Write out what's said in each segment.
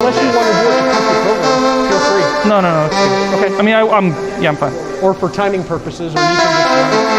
unless you want to do it to keep the program, feel free. No, it's good. Okay, I mean, I'm fine. Or for timing purposes, or you can just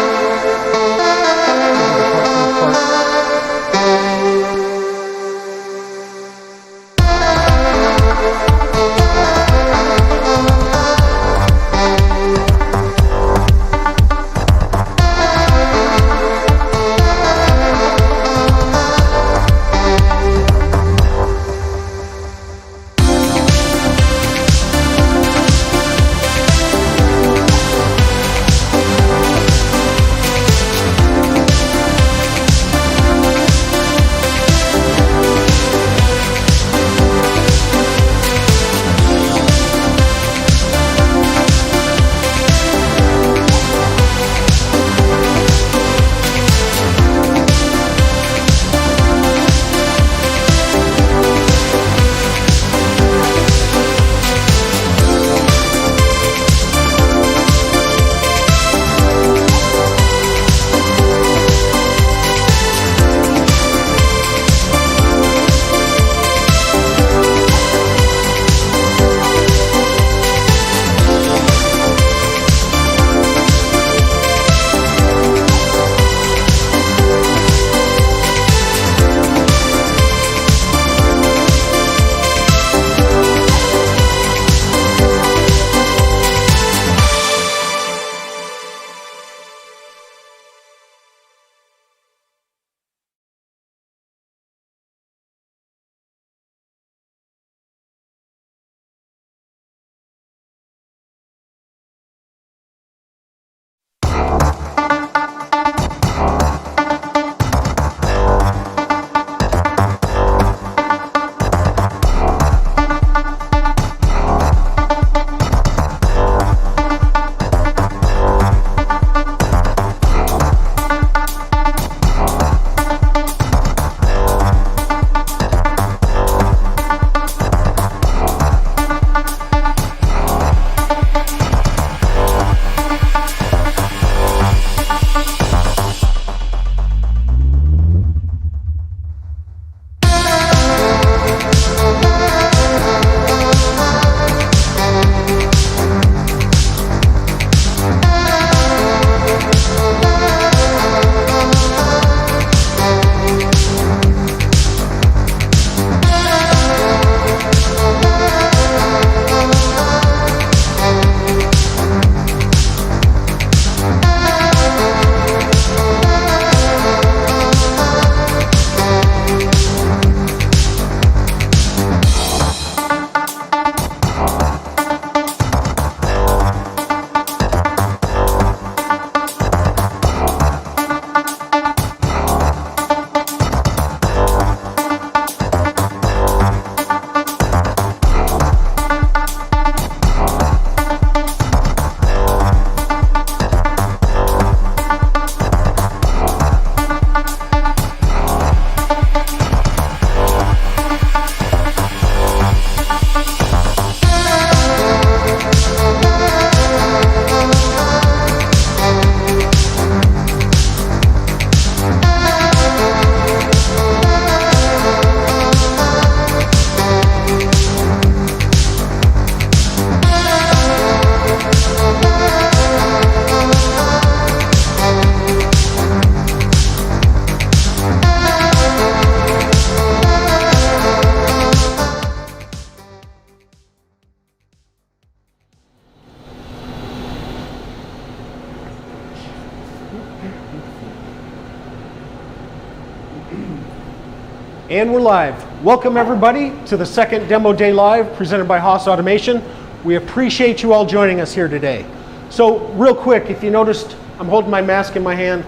And we're live. Welcome everybody to the second Demo Day Live presented by Haas Automation. We appreciate you all joining us here today. So real quick, if you noticed, I'm holding my mask in my hand.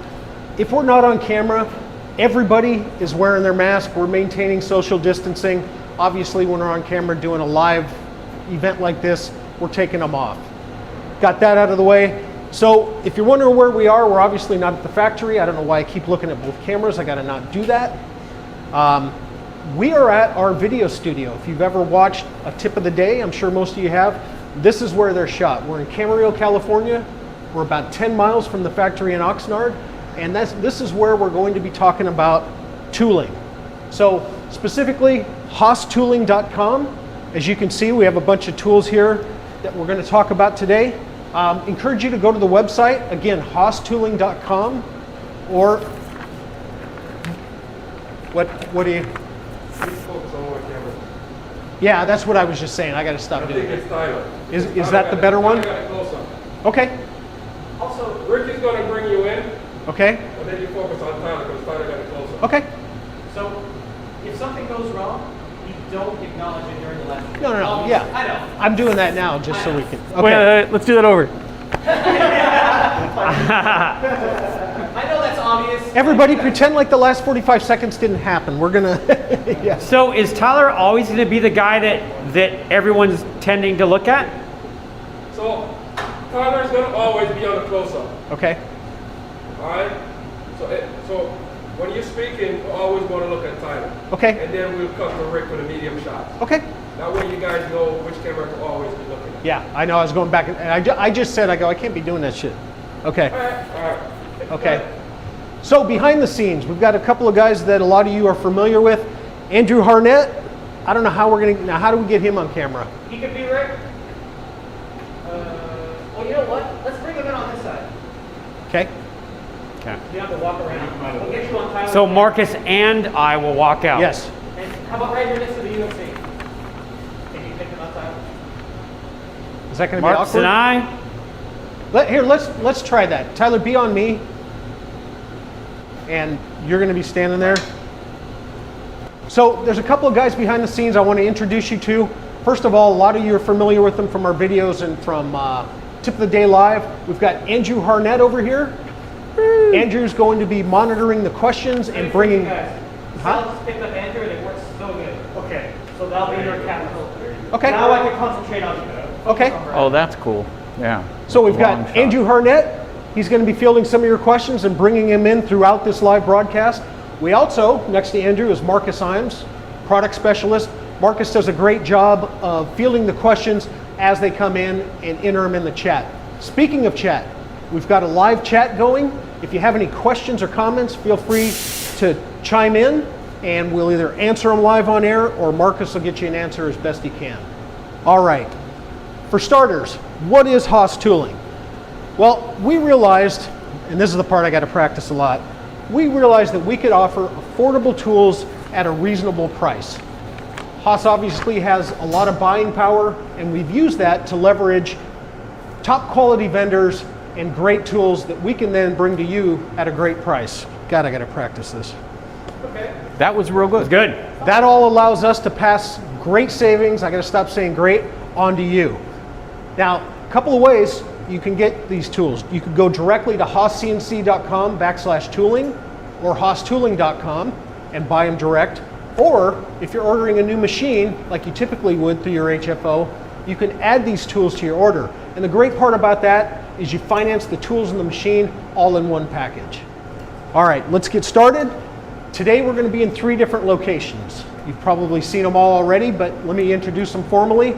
If we're not on camera, everybody is wearing their mask. We're maintaining social distancing. Obviously, when we're on camera doing a live event like this, we're taking them off. Got that out of the way. So if you're wondering where we are, we're obviously not at the factory. I don't know why I keep looking at both cameras. I gotta not do that. We are at our video studio. If you've ever watched a tip of the day, I'm sure most of you have, this is where they're shot. We're in Camarillo, California. We're about 10 miles from the factory in Oxnard, and this is where we're going to be talking about tooling. So specifically, HaasTooling.com As you can see, we have a bunch of tools here that we're going to talk about today. Encourage you to go to the website, again, hosstooling.com, or what do you? Focus on one camera. Yeah, that's what I was just saying. I got to stop I doing think that. it's Tyler. Is that the better one? I got it close up. Okay. Also, Rick is going to bring you in, Okay. and then you focus on Tyler because Tyler got it close up. Okay. So, if something goes wrong, you don't acknowledge it during the lecture. No. Yeah. I know. I'm doing that now just so we can. Okay. Wait, let's do that over. I know that's obvious. Everybody pretend like the last 45 seconds didn't happen. We're gonna, yes. So is Tyler always going to be the guy that everyone's tending to look at? So, Tyler's going to always be on the close up. Okay. All right? So when you're speaking, we're always going to look at Tyler. Okay. And then we'll cut to Rick for the medium shots. Okay. That way you guys know which camera to always be looking at. Yeah, I know. I was going back and I just said, I can't be doing that shit. Okay. All right. Okay. So behind the scenes, we've got a couple of guys that a lot of you are familiar with. Andrew Harnett. I don't know how how do we get him on camera? He could be Rick. Well, you know what? Let's bring him in on this side. Okay. You have to walk around. We'll get you on Tyler. So Marcus and I will walk out. Yes. And how about right here next to the UFC? Can you pick him up, Tyler? Is that going to be Marcus awkward? and I. Let's try that. Tyler, be on me. And you're going to be standing there. So there's a couple of guys behind the scenes I want to introduce you to. First of all, a lot of you are familiar with them from our videos and from Tip of the Day Live. We've got Andrew Harnett over here. Andrew's going to be monitoring the questions and bringing. Guys, Huh? Sal just picked up Andrew and it works so good. Okay. So that'll be your capital. Okay. Now I can concentrate on you. Okay. Oh, that's cool. Yeah. So we've Long got shot. Andrew Harnett. He's going to be fielding some of your questions and bringing him in throughout this live broadcast. We also, next to Andrew, is Marcus Imes, product specialist. Marcus does a great job of fielding the questions as they come in and enter them in the chat. Speaking of chat, we've got a live chat going. If you have any questions or comments, feel free to chime in and we'll either answer them live on air or Marcus will get you an answer as best he can. All right. For starters, what is Haas Tooling? Well, we realized, and this is the part I got to practice a lot, we realized that we could offer affordable tools at a reasonable price. Haas obviously has a lot of buying power, and we've used that to leverage top quality vendors and great tools that we can then bring to you at a great price. God, I got to practice this. That was real good. Good. That all allows us to pass great savings, I got to stop saying great, on to you. Now, a couple of ways you can get these tools. You could go directly to haascnc.com/tooling or haastooling.com and buy them direct. Or if you're ordering a new machine, like you typically would through your HFO, you can add these tools to your order. And the great part about that is you finance the tools and the machine all in one package. All right, let's get started. Today we're going to be in 3 different locations. You've probably seen them all already, but let me introduce them formally.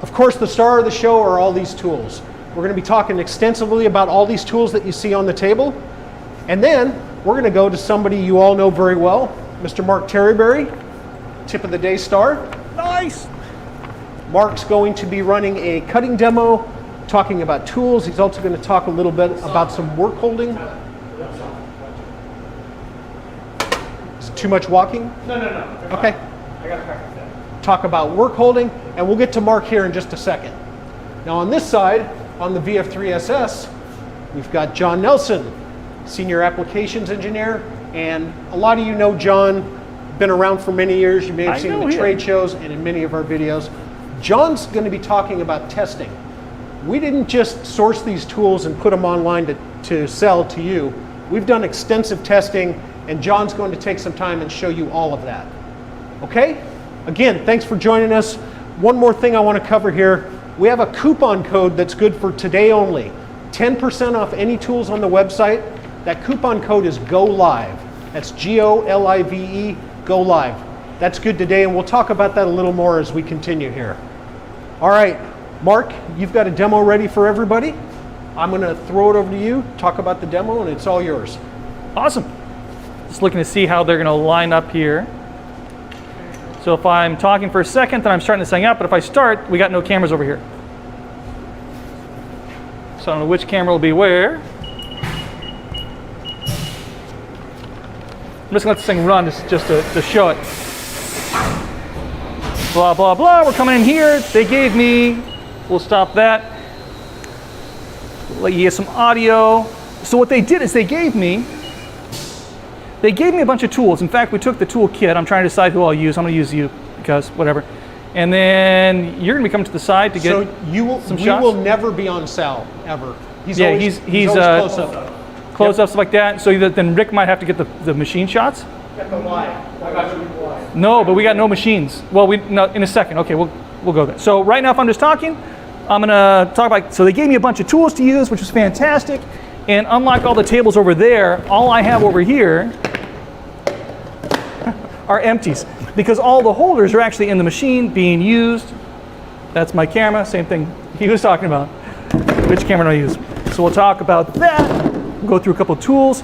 Of course, the star of the show are all these tools. We're going to be talking extensively about all these tools that you see on the table. And then we're going to go to somebody you all know very well, Mr. Mark Terryberry, Tip of the Day star. Nice! Mark's going to be running a cutting demo, talking about tools. He's also going to talk a little bit about some work holding. Is it too much walking? No. Okay. I got to practice that. Talk about work holding, and we'll get to Mark here in just a second. Now on this side, on the VF3SS, we've got John Nelson, Senior Applications Engineer, and a lot of you know John, been around for many years. You may have seen him at trade shows and in many of our videos. John's going to be talking about testing. We didn't just source these tools and put them online to sell to you. We've done extensive testing, and John's going to take some time and show you all of that. Okay? Again, thanks for joining us. One more thing I want to cover here. We have a coupon code that's good for today only. 10% off any tools on the website. That coupon code is GOLIVE. That's GOLIVE, Go Live. That's good today, and we'll talk about that a little more as we continue here. All right, Mark, you've got a demo ready for everybody. I'm going to throw it over to you, talk about the demo, and it's all yours. Awesome. Just looking to see how they're going to line up here. So So if I'm talking for a second, then I'm starting this thing up, but if I start, we got no cameras over here. So I don't know which camera will be where. I'm just gonna let this thing run just to show it. Blah, blah, blah, we're coming in here. They gave me, we'll stop that. Let you get some audio. So what they did is they gave me a bunch of tools. In fact, we took the tool kit. I'm trying to decide who I'll use. I'm gonna use you because whatever. And then you're gonna be coming to the side to get some shots. We will never be on Sal, ever. He's always close up. Close-ups like that. So then Rick might have to get the machine shots. Get the wide. I got you wide. No, but we got no machines. Well, no, in a second. Okay, we'll go there. So right now, if I'm just talking, I'm gonna talk about. So they gave me a bunch of tools to use, which was fantastic. And unlike all the tables over there, all I have over here are empties because all the holders are actually in the machine being used. That's my camera. Same thing he was talking about. Which camera do I use? So we'll talk about that. We'll go through a couple of tools.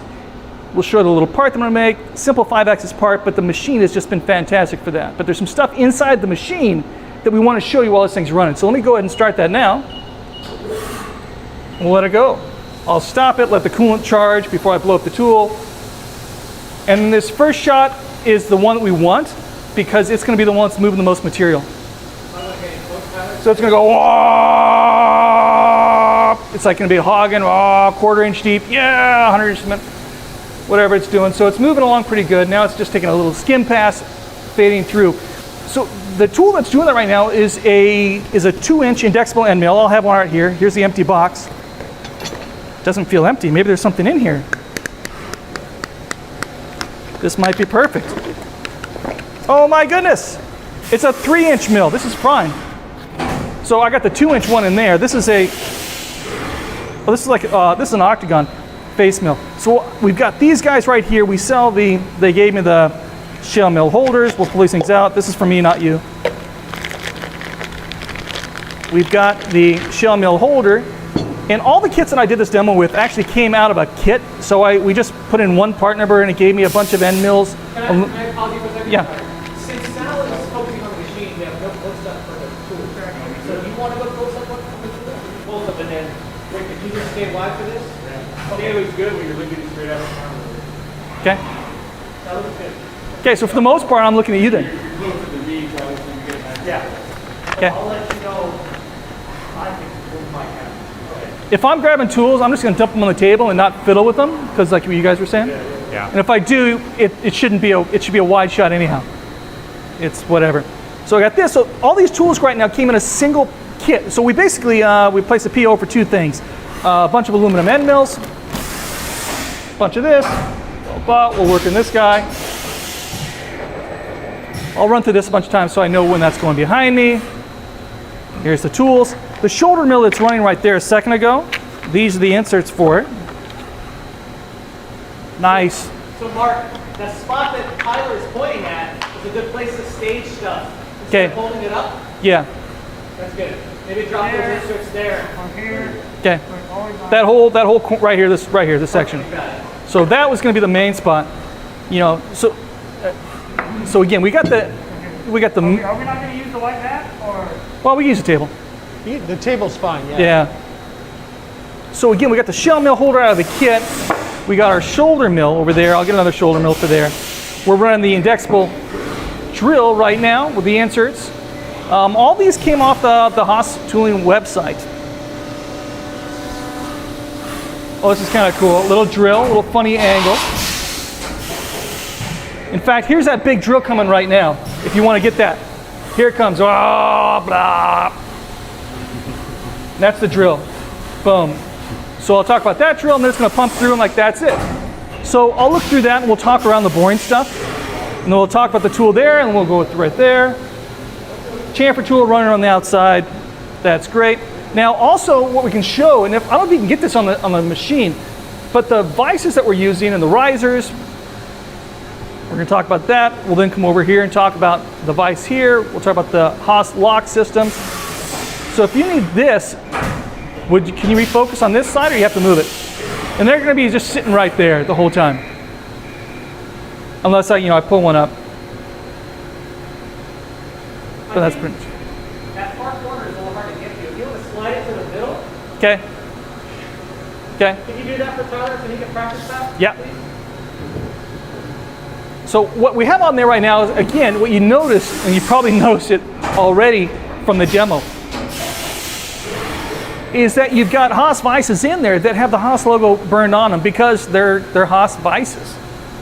We'll show the little part that I'm gonna make, simple 5-axis part, but the machine has just been fantastic for that. But there's some stuff inside the machine that we wanna show you while this thing's running. So let me go ahead and start that now. We'll let it go. I'll stop it, let the coolant charge before I blow up the tool. And this first shot is the one that we want because it's gonna be the one that's moving the most material. So it's gonna go, wah! It's like gonna be a hogging, quarter-inch deep, yeah, 100-inch cement, whatever it's doing. So it's moving along pretty good. Now it's just taking a little skim pass, fading through. So the tool that's doing that right now is a 2-inch indexable end mill. I'll have one right here. Here's the empty box. Doesn't feel empty. Maybe there's something in here. This might be perfect. Oh my goodness! It's a 3-inch mill. This is fine. So I got the 2-inch one in there. This is this is an octagon face mill. So we've got these guys right here. We sell they gave me the shell mill holders. We'll pull these things out. This is for me, not you. We've got the shell mill holder. And all the kits that I did this demo with actually came out of a kit. So we just put in one part number and it gave me a bunch of end mills. Can I pause you for a second? Yeah. Since Sal is focusing on the machine, we have no close-up for the tool. So do you want to go close-up on the tool? Close-up and then, Rick, can you just stay wide for this? Okay, it looks good when you're looking straight out of the camera. Okay. That looks good. Okay, so for the most part, I'm looking at you then. Close to the knee, so I don't think you get that. Yeah. Okay. I'll let you know. I can move my camera. If I'm grabbing tools, I'm just going to dump them on the table and not fiddle with them, because like what you guys were saying. Yeah. And if I do, it should be a wide shot anyhow. It's whatever. So I got this. So all these tools right now came in a single kit. So we basically we placed a PO for 2 things: a bunch of aluminum end mills, a bunch of this. But we'll work in this guy. I'll run through this a bunch of times so I know when that's going behind me. Here's the tools. The shoulder mill that's running right there a second ago, these are the inserts for it. Nice. So Mark, the spot that Tyler is pointing at is a good place to stage stuff. Okay. Instead of holding it up, Yeah. that's good. Maybe drop those inserts there. On here. Okay. That whole right here, this section. So that was going to be the main spot. You know. So again, we got the. Are we not going to use the white mat or? Well, we use the table. The table's fine, yeah. Yeah. So again, we got the shell mill holder out of the kit. We got our shoulder mill over there. I'll get another shoulder mill for there. We're running the indexable drill right now with the inserts. All these came off the Haas Tooling website. Oh, this is kind of cool. Little drill, little funny angle. In fact, here's that big drill coming right now. If you want to get that. Here it comes. Oh, blah. That's the drill. Boom. So I'll talk about that drill, and then it's going to pump through, and like that's it. So I'll look through that, and we'll talk around the boring stuff. And then we'll talk about the tool there, and we'll go with right there. Chamfer tool running on the outside. That's great. Now also what we can show, and I don't know if you can get this on the machine, but the vices that we're using and the risers, we're going to talk about that. We'll then come over here and talk about the vise here. We'll talk about the Haas lock systems. So if you need this, can you refocus on this side or you have to move it? And they're going to be just sitting right there the whole time. Unless I pull one up. But that's pretty much. That far corner is a little hard to get to. If you want to slide it to the middle, Okay. Okay. can you do that for Tyler so he can practice that? Yeah. So what we have on there right now is, again, what you notice, and you probably noticed it already from the demo, is that you've got Haas vices in there that have the Haas logo burned on them because they're Haas vices.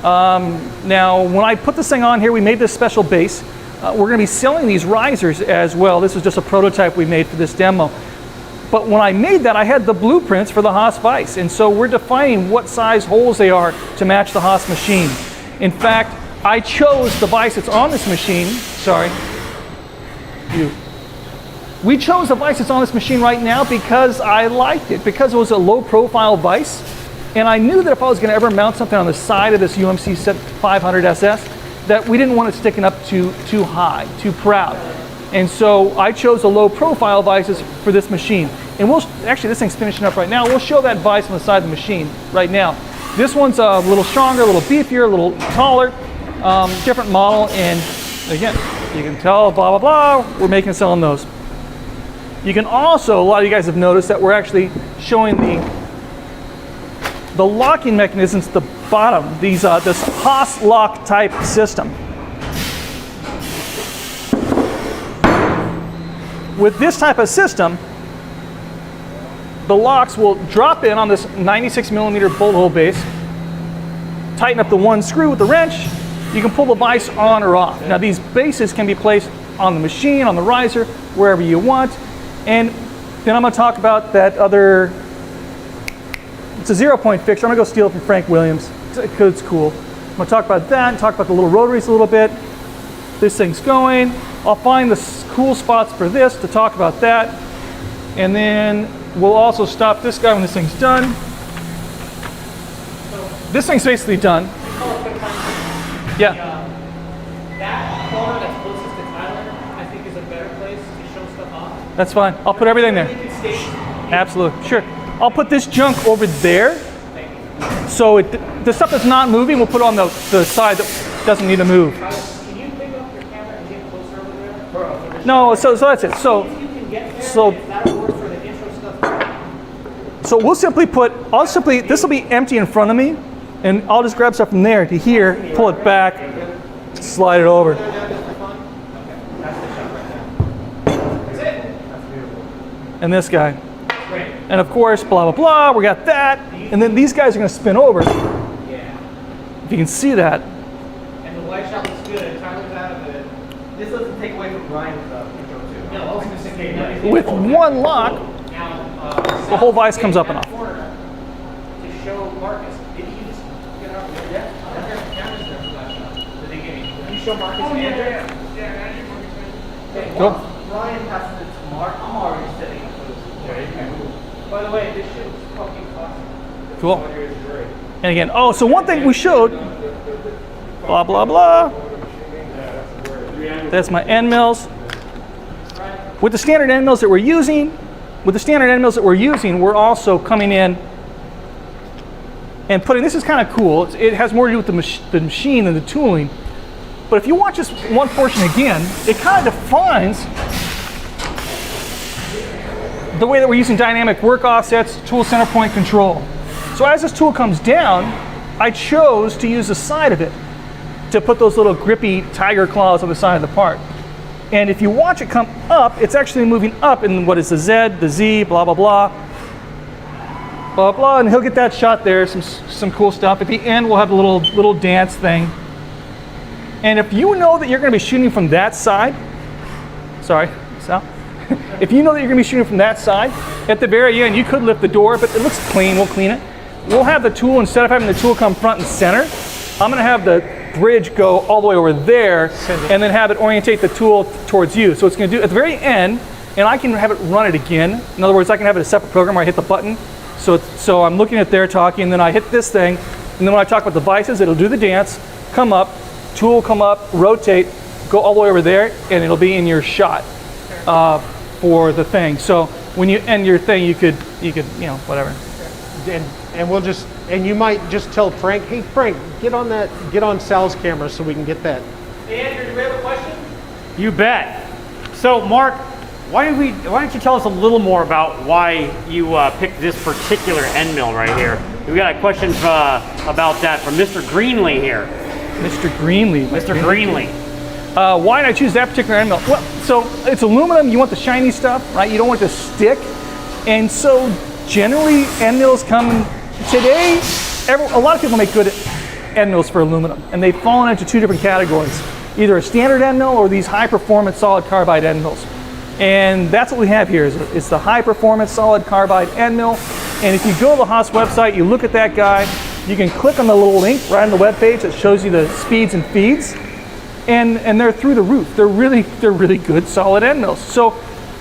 Now, when I put this thing on here, we made this special base. We're going to be selling these risers as well. This is just a prototype we made for this demo. But when I made that, I had the blueprints for the Haas vise. And so we're defining what size holes they are to match the Haas machine. In fact, I chose the vise that's on this machine. Sorry. We chose the vise that's on this machine right now because I liked it, because it was a low profile vise. And I knew that if I was going to ever mount something on the side of this UMC 500 SS, that we didn't want it sticking up too high, too proud. And so I chose the low profile vices for this machine. And we'll, actually this thing's finishing up right now. We'll show that vise on the side of the machine right now. This one's a little stronger, a little beefier, a little taller, different model. And again, you can tell, blah, blah, blah, we're making and selling those. You can also, a lot of you guys have noticed that we're actually showing the locking mechanisms at the bottom, these this Haas lock type system. With this type of system, the locks will drop in on this 96mm bolt hole base, tighten up the one screw with the wrench. You can pull the vise on or off. Now these bases can be placed on the machine, on the riser, wherever you want. And then I'm going to talk about that other, it's a 0-point fixture. I'm going to go steal it from Frank Williams because it's cool. I'm going to talk about that and talk about the little rotaries a little bit. This thing's going. I'll find the cool spots for this to talk about that. And then we'll also stop this guy when this thing's done. This thing's basically done. Yeah. That corner that's closest to Tyler, I think is a better place to show stuff off. That's fine. I'll put everything there. Absolutely. Sure. I'll put this junk over there. So the stuff that's not moving, we'll put on the side that doesn't need to move. Can you pick up your camera and get closer over there? No, so that's it. So we'll simply put, this will be empty in front of me, and I'll just grab stuff from there to here, pull it back, slide it over. And this guy. And of course, blah, blah, blah, we got that. And then these guys are going to spin over. If you can see that. And the light shot looks good, and Tyler's out of it. This doesn't take away from Brian's intro too. No, I was going to say, with one lock, the whole vise comes up and off. To show Marcus, did you just get out of there? Yeah. There's cameras there for that shot. Did they give me? Did you show Marcus? Oh, yeah. Cool. Brian passes it to Mark. I'm already setting up for this. By the way, this shit was fucking awesome. Cool. And again, oh, so one thing we showed, blah, blah, blah. That's my end mills. With the standard end mills that we're using, we're also coming in and putting, this is kind of cool. It has more to do with the machine than the tooling. But if you watch this one portion again, it kind of defines the way that we're using dynamic work offsets, tool center point control. So as this tool comes down, I chose to use the side of it to put those little grippy tiger claws on the side of the part. And if you watch it come up, it's actually moving up in what is the Z, the Z, blah, blah, blah. Blah, blah, and he'll get that shot there, some cool stuff. At the end, we'll have a little dance thing. And if you know that you're gonna be shooting from that side, sorry, Sal. If you know that you're gonna be shooting from that side, at the very end, you could lift the door, but it looks clean, we'll clean it. We'll have the tool, instead of having the tool come front and center, I'm gonna have the bridge go all the way over there and then have it orientate the tool towards you. So it's gonna do, at the very end, and I can have it run it again. In other words, I can have it a separate program where I hit the button. So I'm looking at there talking, and then I hit this thing, and then when I talk about the vices, it'll do the dance, come up, tool come up, rotate, go all the way over there, and it'll be in your shot for the thing. So when you end your thing, you could, whatever. And we'll just, and you might just tell Frank, hey Frank, get on Sal's camera so we can get that. Hey Andrew, do we have a question? You bet. So, Mark, why don't you tell us a little more about why you picked this particular end mill right here? We got a question about that from Mr. Greenlee here. Mr. Greenlee. Mr. Greenlee. Why did I choose that particular end mill? Well, so it's aluminum. You want the shiny stuff, right? You don't want it to stick. And so generally, end mills come today. A lot of people make good end mills for aluminum, and they've fallen into two different categories: either a standard end mill or these high-performance solid carbide end mills. And that's what we have here. It's the high-performance solid carbide end mill. And if you go to the Haas website, you look at that guy, you can click on the little link right on the web page that shows you the speeds and feeds, and they're through the roof. They're really good solid end mills. So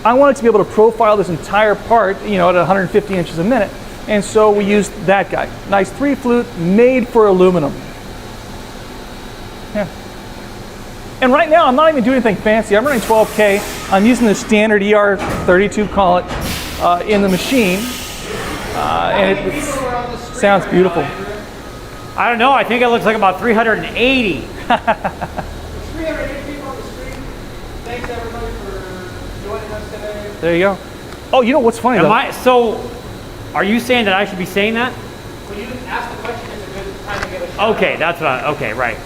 I wanted to be able to profile this entire part, at 150 inches a minute. And so we used that guy. Nice 3-flute, made for aluminum. Yeah. And right now, I'm not even doing anything fancy. I'm running 12K. I'm using the standard ER32, call it, in the machine. And it sounds beautiful. I don't know. I think it looks like about 380. 380 people on the street. Thanks everybody for joining us today. There you go. Oh, you know what's funny though? So, are you saying that I should be saying that? When you ask the question, it's a good time to give a shout Okay, that's what okay, right.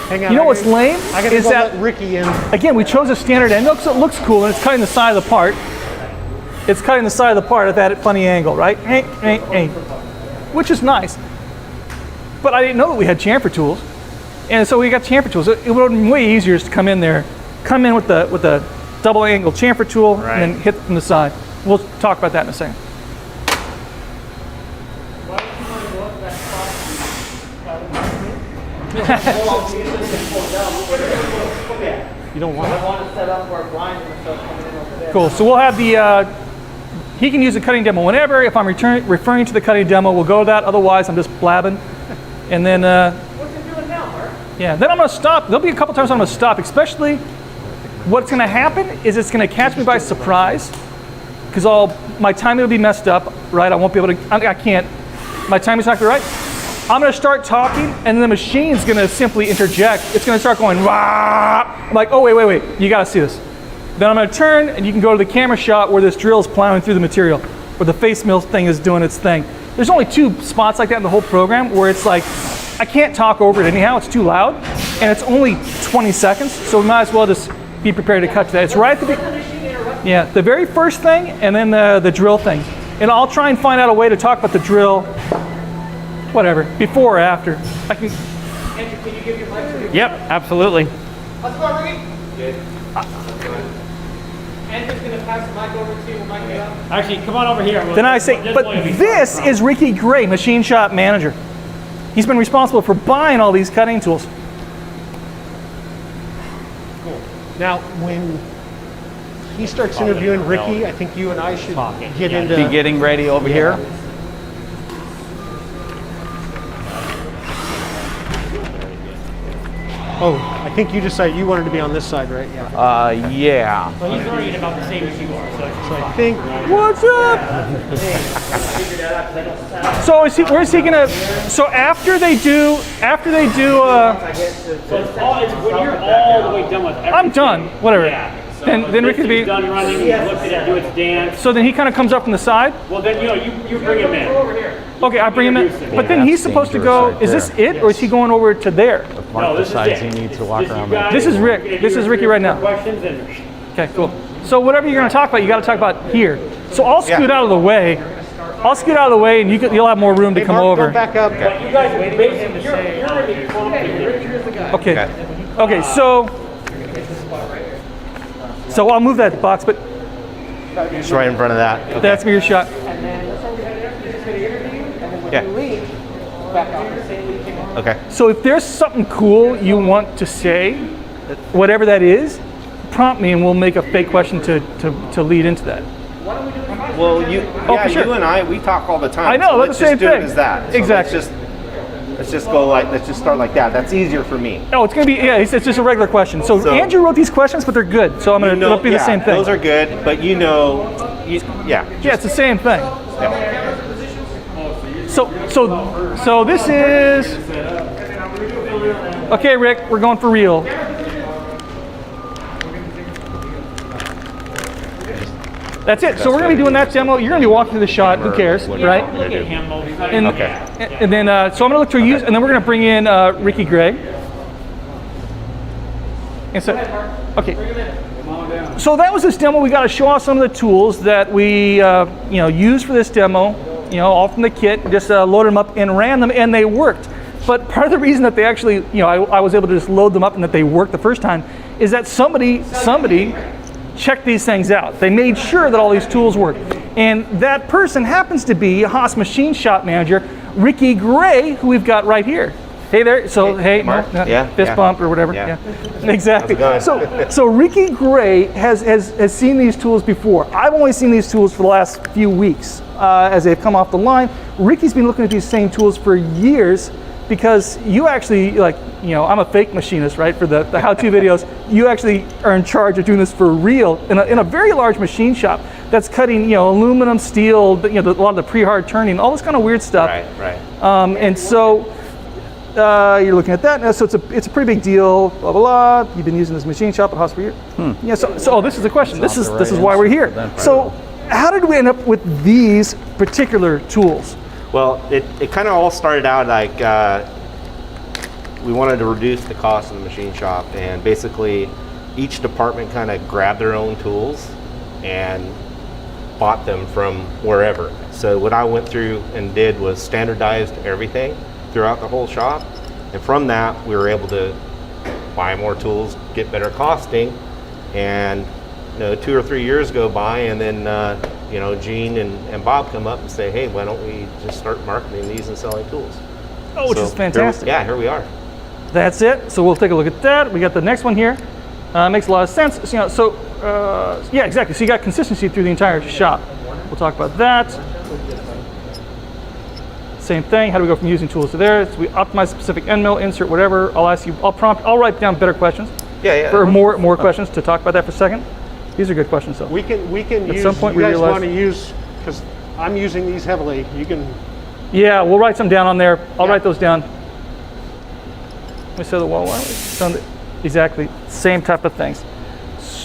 Hang on. You know what's lame? I gotta is go that let Ricky in. again, we chose a standard end mill because it looks cool and it's cutting the side of the part. It's cutting the side of the part at that funny angle, right? Which is nice. But I didn't know that we had chamfer tools. And so we got chamfer tools. It would have been way easier to come in with the double angle chamfer tool Right. and then hit from the side. We'll talk about that in a second. Why don't you want to go up that spot? You don't want I it? want to set up where blinds and stuff coming in over there. Cool. So we'll have the. He can use the cutting demo whenever. If I'm referring to the cutting demo, we'll go to that. Otherwise, I'm just blabbing. And then. What's it doing now, Mark? Yeah, then I'm gonna stop. There'll be a couple times I'm gonna stop, especially what's gonna happen is it's gonna catch me by surprise because my timing will be messed up, right? I won't be able to, I can't, my timing's not gonna be right. I'm gonna start talking and the machine's gonna simply interject. It's gonna start going, wah! I'm like, oh, wait, you gotta see this. Then I'm gonna turn and you can go to the camera shot where this drill is plowing through the material, where the face mill thing is doing its thing. There's only 2 spots like that in the whole program where it's like, I can't talk over it anyhow, it's too loud, and it's only 20 seconds, so we might as well just be prepared to cut to that. It's right at the the very first thing, and then the drill thing. And I'll try and find out a way to talk about the drill, whatever, before or after. I can. Andrew, can you give your mic to your Yep, absolutely. Let's go, Ricky. Andrew's going to pass the mic over to you. We'll mic it up. Actually, come on over here. Then I say, but this is Ricky Gray, machine shop manager. He's been responsible for buying all these cutting tools. Now, when he starts interviewing Ricky, I think you and I should get into. Be getting ready over here. Oh, I think you decided you wanted to be on this side, right? Yeah. Yeah. He's already at about the same as you are, so So I think. What's up? So where's he gonna? So after they do, So it's when you're all the way done with everything. I'm done. Whatever. Yeah. So Then Rick this could be. is done running, you look at it, do its dance. So then he kind of comes up from the side. Well, then, you bring him in. Okay, I bring him in. But then he's supposed to go. Is this it, or is he going over to there? No, this decides is it. he needs to walk around there. This is Rick. This is Ricky right now. Questions and Okay, cool. So whatever you're going to talk about, you got to talk about here. So I'll scoot out of the way. I'll scoot out of the way, and you'll have more room to Hey, come Mark, over. go back up. you guys are basically, you're in the front. Okay. Okay. So I'll move that box, but Just right in front of that. Okay. that's your shot. Yeah. Okay. So if there's something cool you want to say, whatever that is, prompt me, and we'll make a fake question to lead into that. Well, for sure. you and I, we talk all the time. I know, So that's let's the same just do thing. it as that. So Exactly. Let's just start like that. That's easier for me. Oh, it's gonna be it's just a regular question. So Andrew wrote these questions, but they're good. So it'll be the same thing. Those are good, but Yeah, it's the same thing. So this is okay, Rick. We're going for real. That's it. So we're going to be doing that demo. You're going to be walking through the shot. Who cares, right? Look at him. And, and then, so I'm going to look through use, and then we're going to bring in Ricky Gray. And so, okay. So that was this demo. We got to show off some of the tools that we, use for this demo. All from the kit. Just loaded them up and ran them, and they worked. But part of the reason that they actually, I was able to just load them up and that they worked the first time is that somebody checked these things out. They made sure that all these tools work. And that person happens to be Haas Machine Shop Manager, Ricky Gray, who we've got right here. Hey there. So, hey Mark. fist bump or whatever. Yeah. Exactly. How's it going? So Ricky Gray has seen these tools before. I've only seen these tools for the last few weeks as they've come off the line. Ricky's been looking at these same tools for years, because you actually, I'm a fake machinist, right? For the how-to videos, you actually are in charge of doing this for real in a very large machine shop that's cutting, aluminum, steel, a lot of the pre-hard turning, all this kind of weird stuff. Right. And so you're looking at that. So it's a pretty big deal. Blah blah blah. You've been using this machine shop at Haas for years. Yeah. So this is the question. This is why we're here. So how did we end up with these particular tools? Well, it kind of all started out like we wanted to reduce the cost of the machine shop, and basically each department kind of grabbed their own tools and bought them from wherever. So what I went through and did was standardized everything throughout the whole shop, and from that we were able to buy more tools, get better costing, and 2 or 3 years go by, and then Gene and Bob come up and say, hey, why don't we just start marketing these and selling tools? Oh, which is fantastic. Here we are. That's it. So we'll take a look at that. We got the next one here. Makes a lot of sense. Yeah, exactly. So you got consistency through the entire shop. We'll talk about that. Same thing. How do we go from using tools to there? So we optimize specific end mill, insert whatever. I'll write down better questions. Yeah. For more questions to talk about that for a second. These are good questions, though. We can At use, some point you we guys realized- want to use, because I'm using these heavily. You can, Yeah, we'll write some down on there. I'll write those down. Let me say the wall. Exactly. Same type of things.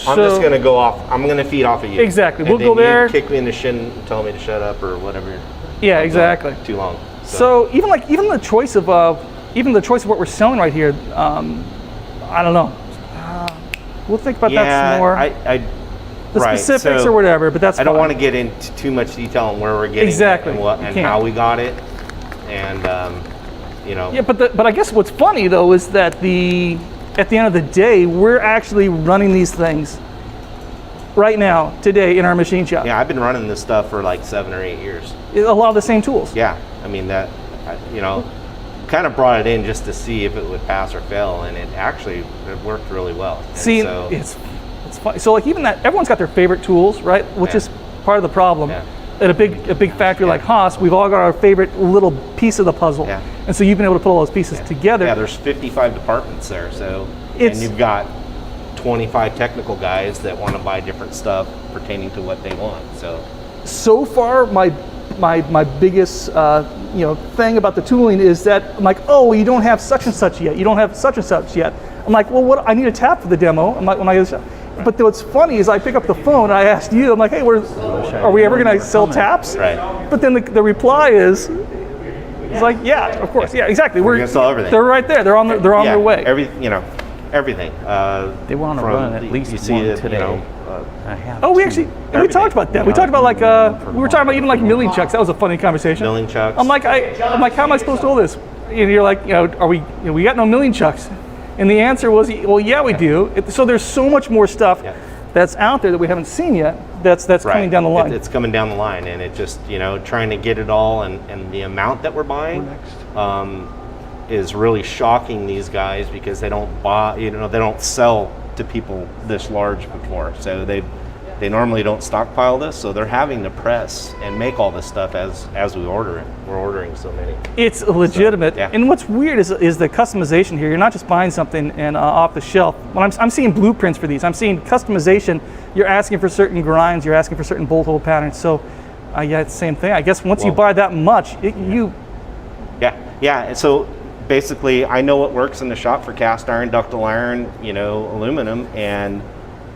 I'm just going to go off. I'm going to feed off of you. Exactly. And We'll then go there. You kick me in the shin and tell me to shut up or whatever. Yeah, exactly. Too long. So even the choice of what we're selling right here, I don't know. We'll think about that some more. The specifics or whatever, but that's I don't fine. want to get into too much detail on where we're getting Exactly. it and what and how we got it, and Yeah, but I guess what's funny though is that at the end of the day, we're actually running these things right now, today, in our machine shop. Yeah, I've been running this stuff for like 7 or 8 years. A lot of the same tools. Yeah, I mean kind of brought it in just to see if it would pass or fail, and it worked really well. And See, so, it's funny. So even that, everyone's got their favorite tools, right? Which is part of the problem. Yeah. At a big factory like Haas, we've all got our favorite little piece of the puzzle. Yeah. And so you've been able to put all those pieces together. Yeah, there's 55 departments there, so It's- and you've got 25 technical guys that want to buy different stuff pertaining to what they want. So far, my biggest thing about the tooling is that I'm like, oh, you don't have such and such yet. You don't have such and such yet. I'm like, well, what? I need a tap for the demo. I'm like, but what's funny is I pick up the phone and I asked you, I'm like, hey, are we ever going to sell taps? Right. But then the reply is like, yeah, of course, yeah, exactly. We're gonna sell everything. They're right there. They're on their way. Everything. They want to run at least one today. I have Oh, we everything. talked about that. We talked about we were talking about even like milling chucks. That was a funny conversation. Milling chucks. I'm like, how am I supposed to hold this? And you're like, we got no milling chucks? And the answer was, well, yeah, we do. So there's so much more stuff that's out there that we haven't seen yet. That's coming down the line. It's coming down the line, and it just trying to get it all, and the amount that we're buying is really shocking these guys, because they don't buy, they don't sell to people this large before. So they normally don't stockpile this, so they're having to press and make all this stuff as we order it. We're ordering so many. It's legitimate. So, yeah. And what's weird is the customization here. You're not just buying something and off the shelf. When I'm seeing blueprints for these, I'm seeing customization. You're asking for certain grinds, you're asking for certain bolt hole patterns. So yeah, it's the same thing. I guess once you buy that much, Yeah, and so basically I know what works in the shop for cast iron, ductile iron, aluminum, and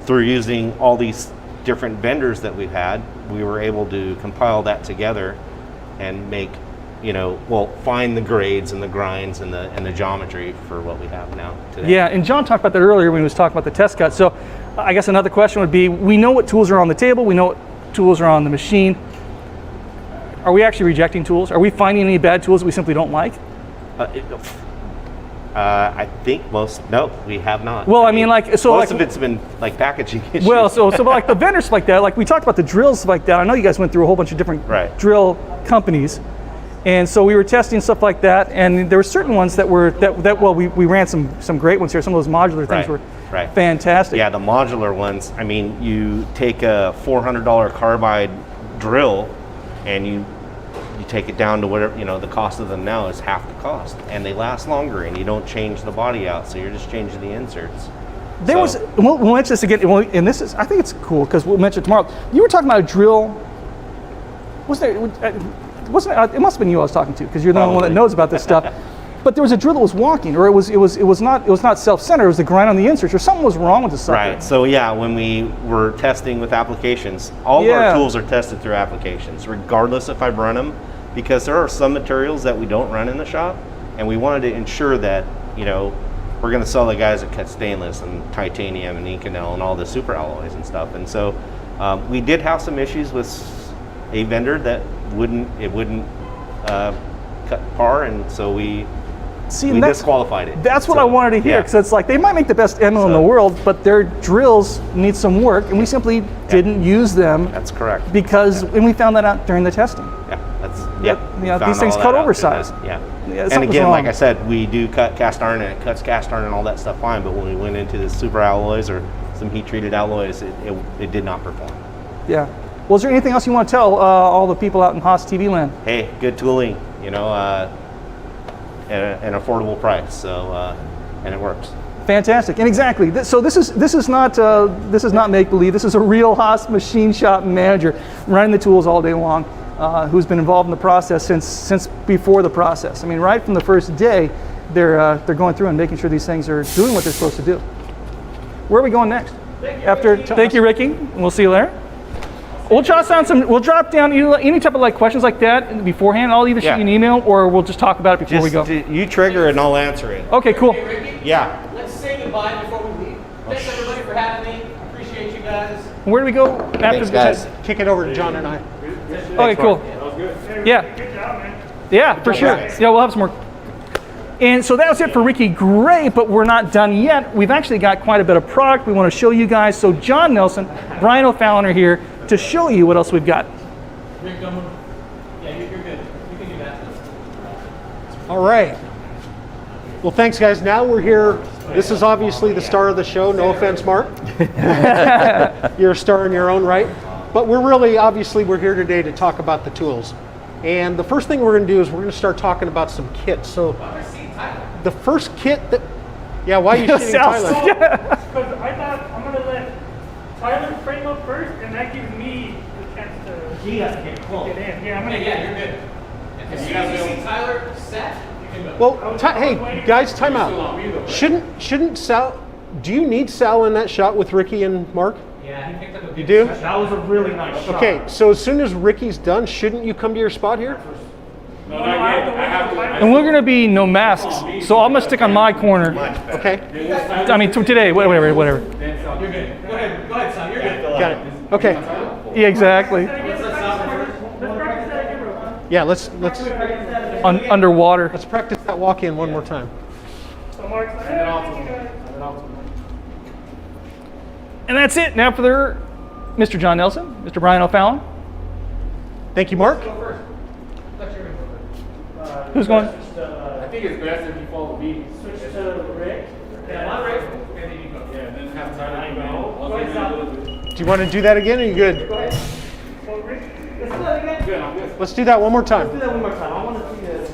through using all these different vendors that we've had, we were able to compile that together and make, find the grades and the grinds and the geometry for what we have now today. Yeah, and John talked about that earlier when he was talking about the test cut. So I guess another question would be, we know what tools are on the table, we know what tools are on the machine. Are we actually rejecting tools? Are we finding any bad tools that we simply don't like? I think no, we have not. Well, I mean, most of it's been like packaging issues. Well, so like the vendors like that, like we talked about the drills like that. I know you guys went through a whole bunch of different drill companies, and so we were testing stuff like that. And there were certain ones that we ran some great ones here. Some of those modular things were fantastic. Yeah, the modular ones. I mean, you take a $400 carbide drill, and you take it down to whatever, the cost of them now is half the cost, and they last longer, and you don't change the body out, so you're just changing the inserts. We'll mention this again, and this is, I think it's cool because we'll mention it tomorrow. You were talking about a drill. It must have been you I was talking to, because you're the only one that knows about this stuff. But there was a drill that was walking, or it was not self-centered. It was the grind on the inserts, or something was wrong with the sucker. Right. So yeah, when we were testing with applications, all of our tools are tested through applications, regardless if I've run them, because there are some materials that we don't run in the shop, and we wanted to ensure that we're going to sell the guys that cut stainless and titanium and Inconel and all the super alloys and stuff. And so we did have some issues with a vendor that wouldn't cut par, and so we disqualified it. That's what I wanted to hear, because it's like they might make the best ammo in the world, but their drills need some work, and we simply didn't use them. That's correct. And we found that out during the testing. These things cut oversized. And again, like I said, we do cut cast iron, and it cuts cast iron and all that stuff fine, but when we went into the super alloys or some heat treated alloys, it did not perform. Yeah. Well, is there anything else you want to tell all the people out in Haas TV land? Hey, good tooling, at an affordable price, so and it works. Fantastic, and exactly. So this is not make believe. This is a real Haas machine shop manager running the tools all day long, who's been involved in the process since before the process. I mean, right from the first day, they're going through and making sure these things are doing what they're supposed to do. Where are we going next? Thank you, Ricky. We'll see you later. We'll drop down any type of questions like that beforehand. I'll either shoot you an email, or we'll just talk about it before we go. You trigger it and I'll answer it. Okay, cool. Hey, Ricky, yeah. Let's say goodbye before we leave. Thanks everybody for having me. Appreciate you guys. Where do we go after Thanks, guys. Kick it over to John and I. Okay, cool. That was good. Yeah. Good job, man. Yeah, for sure. Yeah, we'll have some more. And so that was it for Ricky Gray, but we're not done yet. We've actually got quite a bit of product we want to show you guys. So John Nelson, Brian O'Fallon are here to show you what else we've got. Rick, yeah, you're good. You can do that. All right. Well, thanks, guys. Now we're here. This is obviously the star of the show. No offense, Mark. You're a star in your own right. But we're here today to talk about the tools. And the first thing we're going to do is we're going to start talking about some kits. So the first kit that, why are you shitting Tyler? Because I thought I'm going to let Tyler frame up first, and that gives me the chance to He has to get close. get in. Yeah, I'm going to You're good. As soon as you see Tyler set, you can go. Well, hey, guys, time out. Shouldn't Sal, do you need Sal in that shot with Ricky and Mark? Yeah, he picked up a big You do? shot. That was a really nice shot. Okay, so as soon as Ricky's done, shouldn't you come to your spot here? No, not yet. I have to. And we're going to be no masks, so I'm going to stick on my corner. Okay, I mean, today, whatever. You're good. Go ahead, son. You're good. got it. Okay, Yeah, exactly. Let's practice that again, bro. yeah, let's Underwater. practice that walk in one more time. So Mark's like, thank you guys. And that's it. Now for Mr. John Nelson, Mr. Brian O'Fallon. Thank you, Mark. Go first. Let you go first. Who's going? I think it's best if you follow me. Switch to Rick. Yeah, not Rick. And then you go. Yeah, and then have time I to come in. know. I'll Go give you a ahead, little bit. Do you want to do that again, or are you good? So Rick, Let's do that again. Good, I'm good. Let's do that one more time. Do that one more time. I want to see this.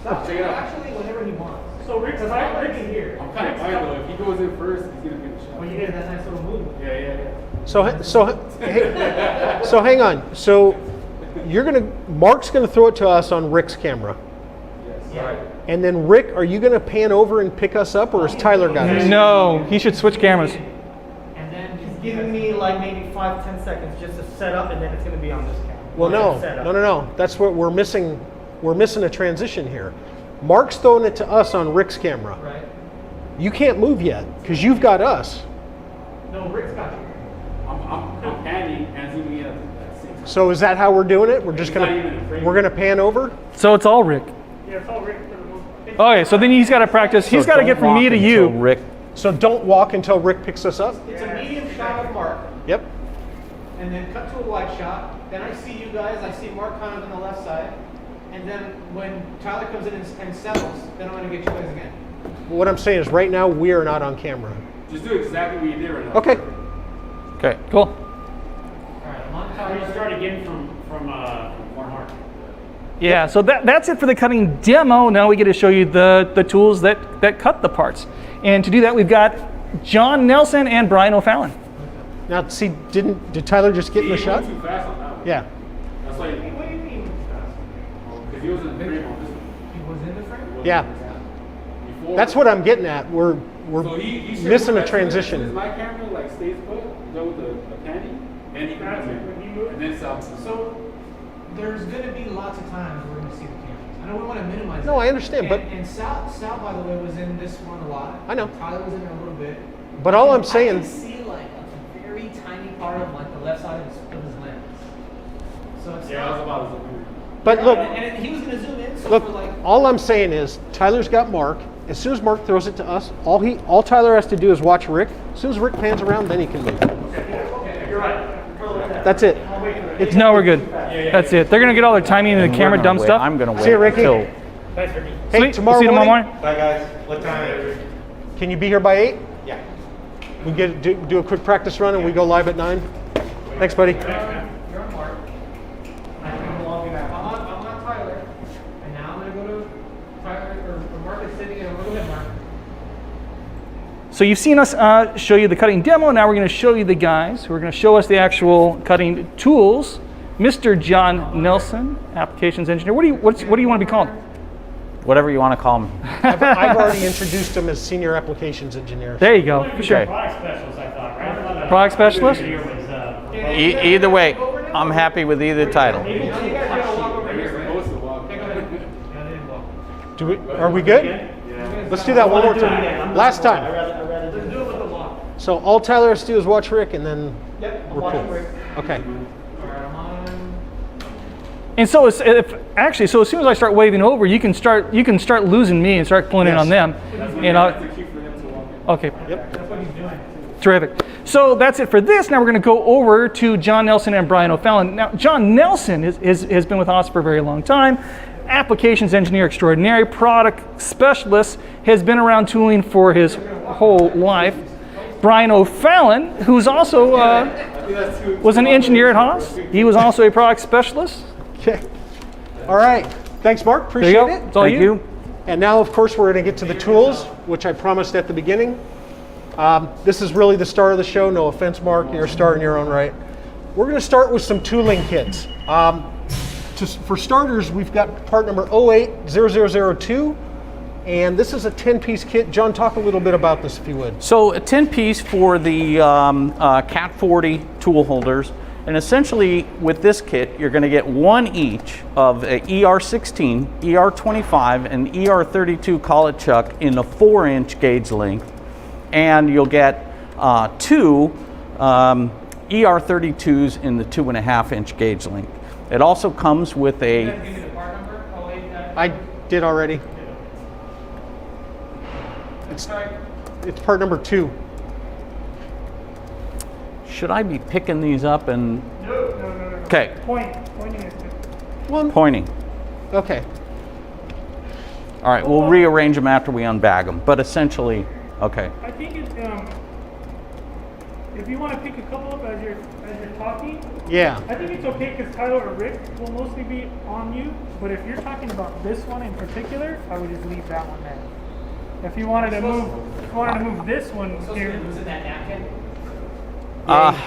Check it out. Actually, whenever he wants. so Rick's Rick in here. I'm kind of tired though. If he goes in first, he's gonna get the shot. When you get that nice little movement. Yeah. So hang on. So Mark's gonna throw it to us on Rick's camera, Yeah. and then Rick, are you gonna pan over and pick us up, or is Tyler got us? No, he should switch cameras. And then like maybe 5-10 seconds just to set up, and then it's going to be on this camera. Well, no. That's what we're missing. We're missing a transition here. Mark's throwing it to us on Rick's camera. Right. You can't move yet because you've got us. No, Rick's got you. I'm panning and zooming in at the same time. So is that how we're doing it? We're just Not even a frame. we're gonna pan over. So it's all Rick. Yeah, it's all Rick for the most part. Okay, so then he's got to practice. He's got to get from me to you. Rick, So don't walk until Rick picks us up. It's a medium shot of Mark, Yep. and then cut to a wide shot. Then I see you guys. I see Mark kind of on the left side. And then when Tyler comes in and settles, then I'm going to get you guys again. What I'm saying is right now we are not on camera. Just do exactly what you did right now. Okay. okay. Cool. All right, I'm on We're Tyler. gonna start again from Mark. Yeah, so that's it for the cutting demo. Now we get to show you the tools that cut the parts. And to do that, we've got John Nelson and Brian O'Fallon. Now see, did Tyler just get in the shot? Too fast on that one. Yeah. That's like What do you mean? because he was in the frame on this one. He was in the frame? Yeah. Before, That's what I'm getting at. We're So he should missing move a as soon transition. as my camera like stays put, go with the panty, and he can That's come it, when he in, moves. and then south. So there's going to be lots of times we're going to see the cameras. I know we want to minimize No, it. I understand, but- And Sal, by the way, was in this one a lot. I know. Tyler was in there a little bit. But all I'm I saying, can see like a very tiny part of like the left side of his lens. So it's Yeah, I was not. about to zoom in. but look, And he was going to zoom in. So look. for like. All I'm saying is Tyler's got Mark. As soon as Mark throws it to us, all Tyler has to do is watch Rick. As soon as Rick pans around, then he can move. Okay, you're right. That's it. No, we're good. That's it. They're going to get all their timing and the camera dumb stuff. I'm going to wait See you, Ricky. until Hey, Sweet. tomorrow We'll see you morning, Bye, guys. What time? can you be here by 8? Yeah. We do a quick practice run and we go live at 9. Thanks, buddy. You're on Mark. I'm on Tyler. And now I'm going to go to Tyler, or Mark is sitting in a little bit, Mark. So you've seen us show you the cutting demo. Now we're going to show you the guys who are going to show us the actual cutting tools. Mr. John Nelson, applications engineer. What do you want to be called? whatever you want to call them. I've already introduced him as senior applications engineer. There you go. For sure. Product specialist, I thought, right? Product specialist? Either way, I'm happy with either title. Are we good? Let's do that one more time. Last time. So all Tyler has to do is watch Rick, and then we're cool. Okay. And so, so as soon as I start waving over, you can start losing me and start pulling in on them. And okay. Yep. Terrific. So that's it for this. Now we're going to go over to John Nelson and Brian O'Fallon. Now, John Nelson has been with us for a very long time. Applications engineer extraordinary, product specialist, has been around tooling for his whole life. Brian O'Fallon, who's also was an engineer at Haas. He was also a product specialist. Okay. All right. Thanks, Mark. There you Appreciate go. it. It's all Thank you. And now, of course, we're going to get to the tools, which I promised at the beginning. This is really the star of the show. No offense, Mark. You're a star in your own right. We're going to start with some tooling kits. For starters, we've got part number 080002, and this is a 10-piece kit. John, talk a little bit about this, if you would. So a 10-piece for the Cat 40 tool holders. And essentially, with this kit, you're going to get one each of a ER16, ER25, and ER32 collet chuck in a 4-inch gauge length. And you'll get two ER32s in the 2.5-inch gauge length. It also comes with a... I did already. It's part number 2. Should I be picking these up and... No. Okay, Pointing is good. pointing. Okay. All right, we'll rearrange them after we unbag them, but essentially, okay. I think it's if you want to pick a couple up as you're talking, Yeah. I think it's okay because Tyler or Rick will mostly be on you. But if you're talking about this one in particular, I would just leave that one there. If you wanted to move, this one here. Was it that napkin?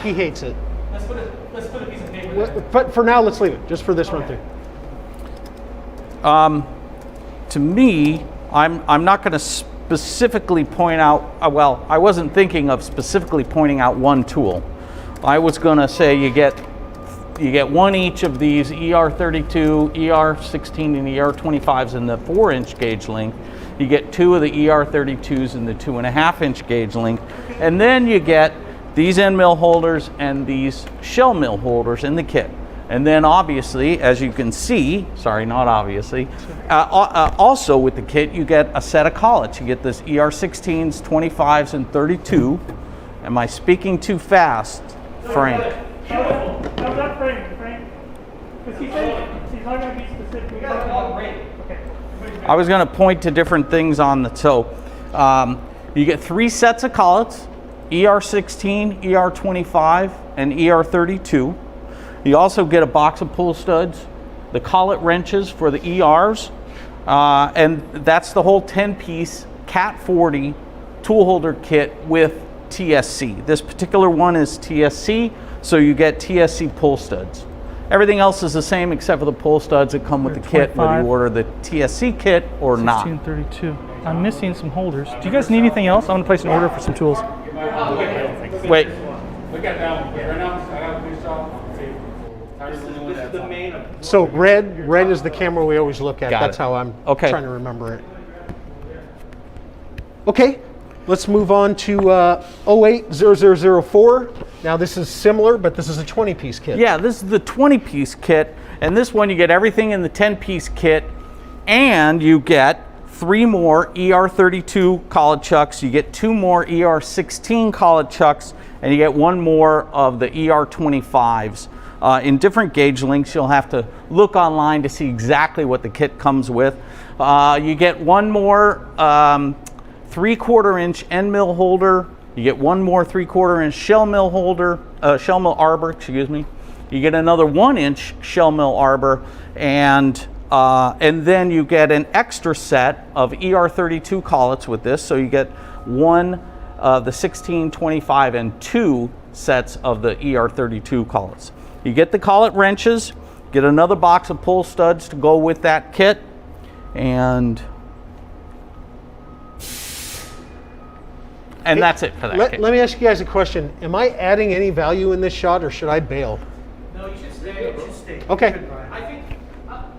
He hates it. Let's put a piece of paper there. But for now, let's leave it, just for this run through. To me, I'm not going to specifically point out, well, I wasn't thinking of specifically pointing out one tool. I was gonna say you get one each of these ER32, ER16, and ER25s in the 4-inch gauge length. You get 2 of the ER32s in the 2.5-inch gauge length, and then you get these end mill holders and these shell mill holders in the kit. And then obviously, as you can see, sorry, not obviously, also with the kit, you get a set of collets. You get this ER16s, 25s, and 32. Am I speaking too fast, Frank? No, not Frank. Because he said he's not going to be specific. We got all great. Okay. I was going to point to different things on the, so you get 3 sets of collets, ER16, ER25, and ER32. You also get a box of pull studs, the collet wrenches for the ERs, and that's the whole 10-piece Cat 40 tool holder kit with TSC. This particular one is TSC, so you get TSC pull studs. Everything else is the same except for the pull studs that come with the kit, whether you order the TSC kit or not. 1632. I'm missing some holders. Do you guys need anything else? I'm gonna place an order for some tools. Wait. Look at that one. Right now, I have a new shop. This is the main. So red is the camera we always look at. Got That's it. how I'm Okay. trying to remember it. Okay, let's move on to 080004. Now this is similar, but this is a 20-piece kit. Yeah, this is the 20-piece kit, and this one you get everything in the 10-piece kit, and you get 3 more ER32 collet chucks, you get 2 more ER16 collet chucks, and you get 1 more of the ER25s. In different gauge lengths, you'll have to look online to see exactly what the kit comes with. You get 1 more 3/4-inch end mill holder. You get 1 more 3/4-inch shell mill holder, shell mill arbor, excuse me. You get another 1-inch shell mill arbor, and then you get an extra set of ER32 collets with this. So you get 1 of the 16, 25, and 2 sets of the ER32 collets. You get the collet wrenches, get another box of pull studs to go with that kit, and that's it for that kit. Let me ask you guys a question. Am I adding any value in this shot, or should I bail? No, you should stay. You should stay. Okay. I think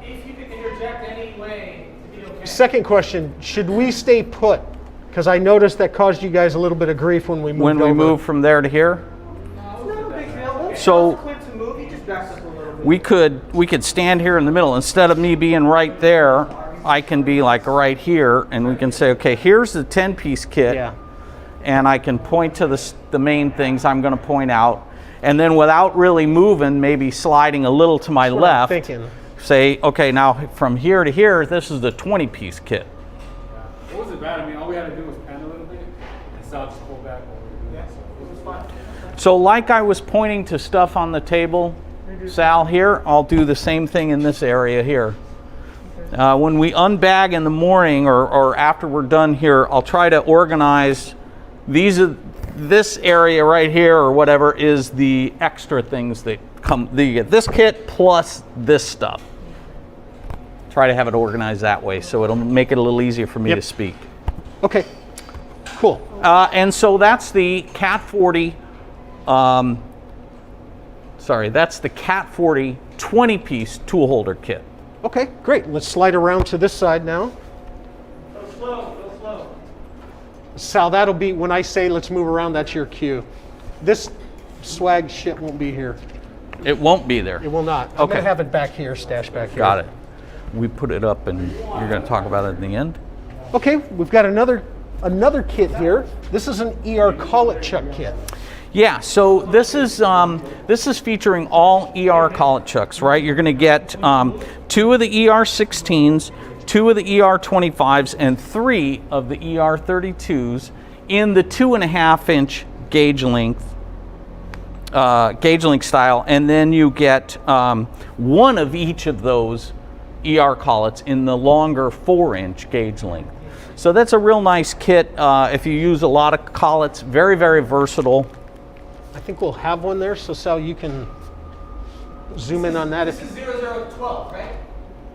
if you could interject any way to be okay. Second question, should we stay put? Because I noticed that caused you guys a little bit of grief when we moved over. When we move from there to here, It's not a big deal. So- It's quick to move. He just backs up a little bit. we could stand here in the middle. Instead of me being right there, I can be like right here, and we can say, okay, here's the 10-piece kit. Yeah. And I can point to the main things I'm going to point out, and then without really moving, maybe sliding a little to my That's what I'm left, thinking. say, okay, now from here to here, this is the 20-piece kit. It wasn't bad. I mean, all we had to do was pan a little bit, and Sal just pulled back over. Yeah, so it was fine. So like I was pointing to stuff on the table, Sal, here, I'll do the same thing in this area here. When we unbag in the morning or after we're done here, I'll try to organize this area right here or whatever is the extra things that come. You get this kit plus this stuff. Try to have it organized that way so it'll make it a little easier for me to speak. Okay, cool. And so that's the Cat 40. That's the Cat 40 20-piece tool holder kit. Okay, great. Let's slide around to this side now. Go slow. Sal, that'll be, when I say let's move around, that's your cue. This swag shit won't be here. It won't be there. It will not. I'm Okay. going to have it back here, stashed back here. Got it. We put it up and you're going to talk about it in the end? Okay, we've got another kit here. This is an ER collet chuck kit. Yeah, so this is featuring all ER collet chucks, right? You're going to get 2 of the ER16s, 2 of the ER25s, and 3 of the ER32s in the 2.5-inch gauge length style, and then you get 1 of each of those ER collets in the longer 4-inch gauge length. So that's a real nice kit if you use a lot of collets. Very, very versatile. I think we'll have one there, so Sal, you can zoom in on that. This is 0012, right?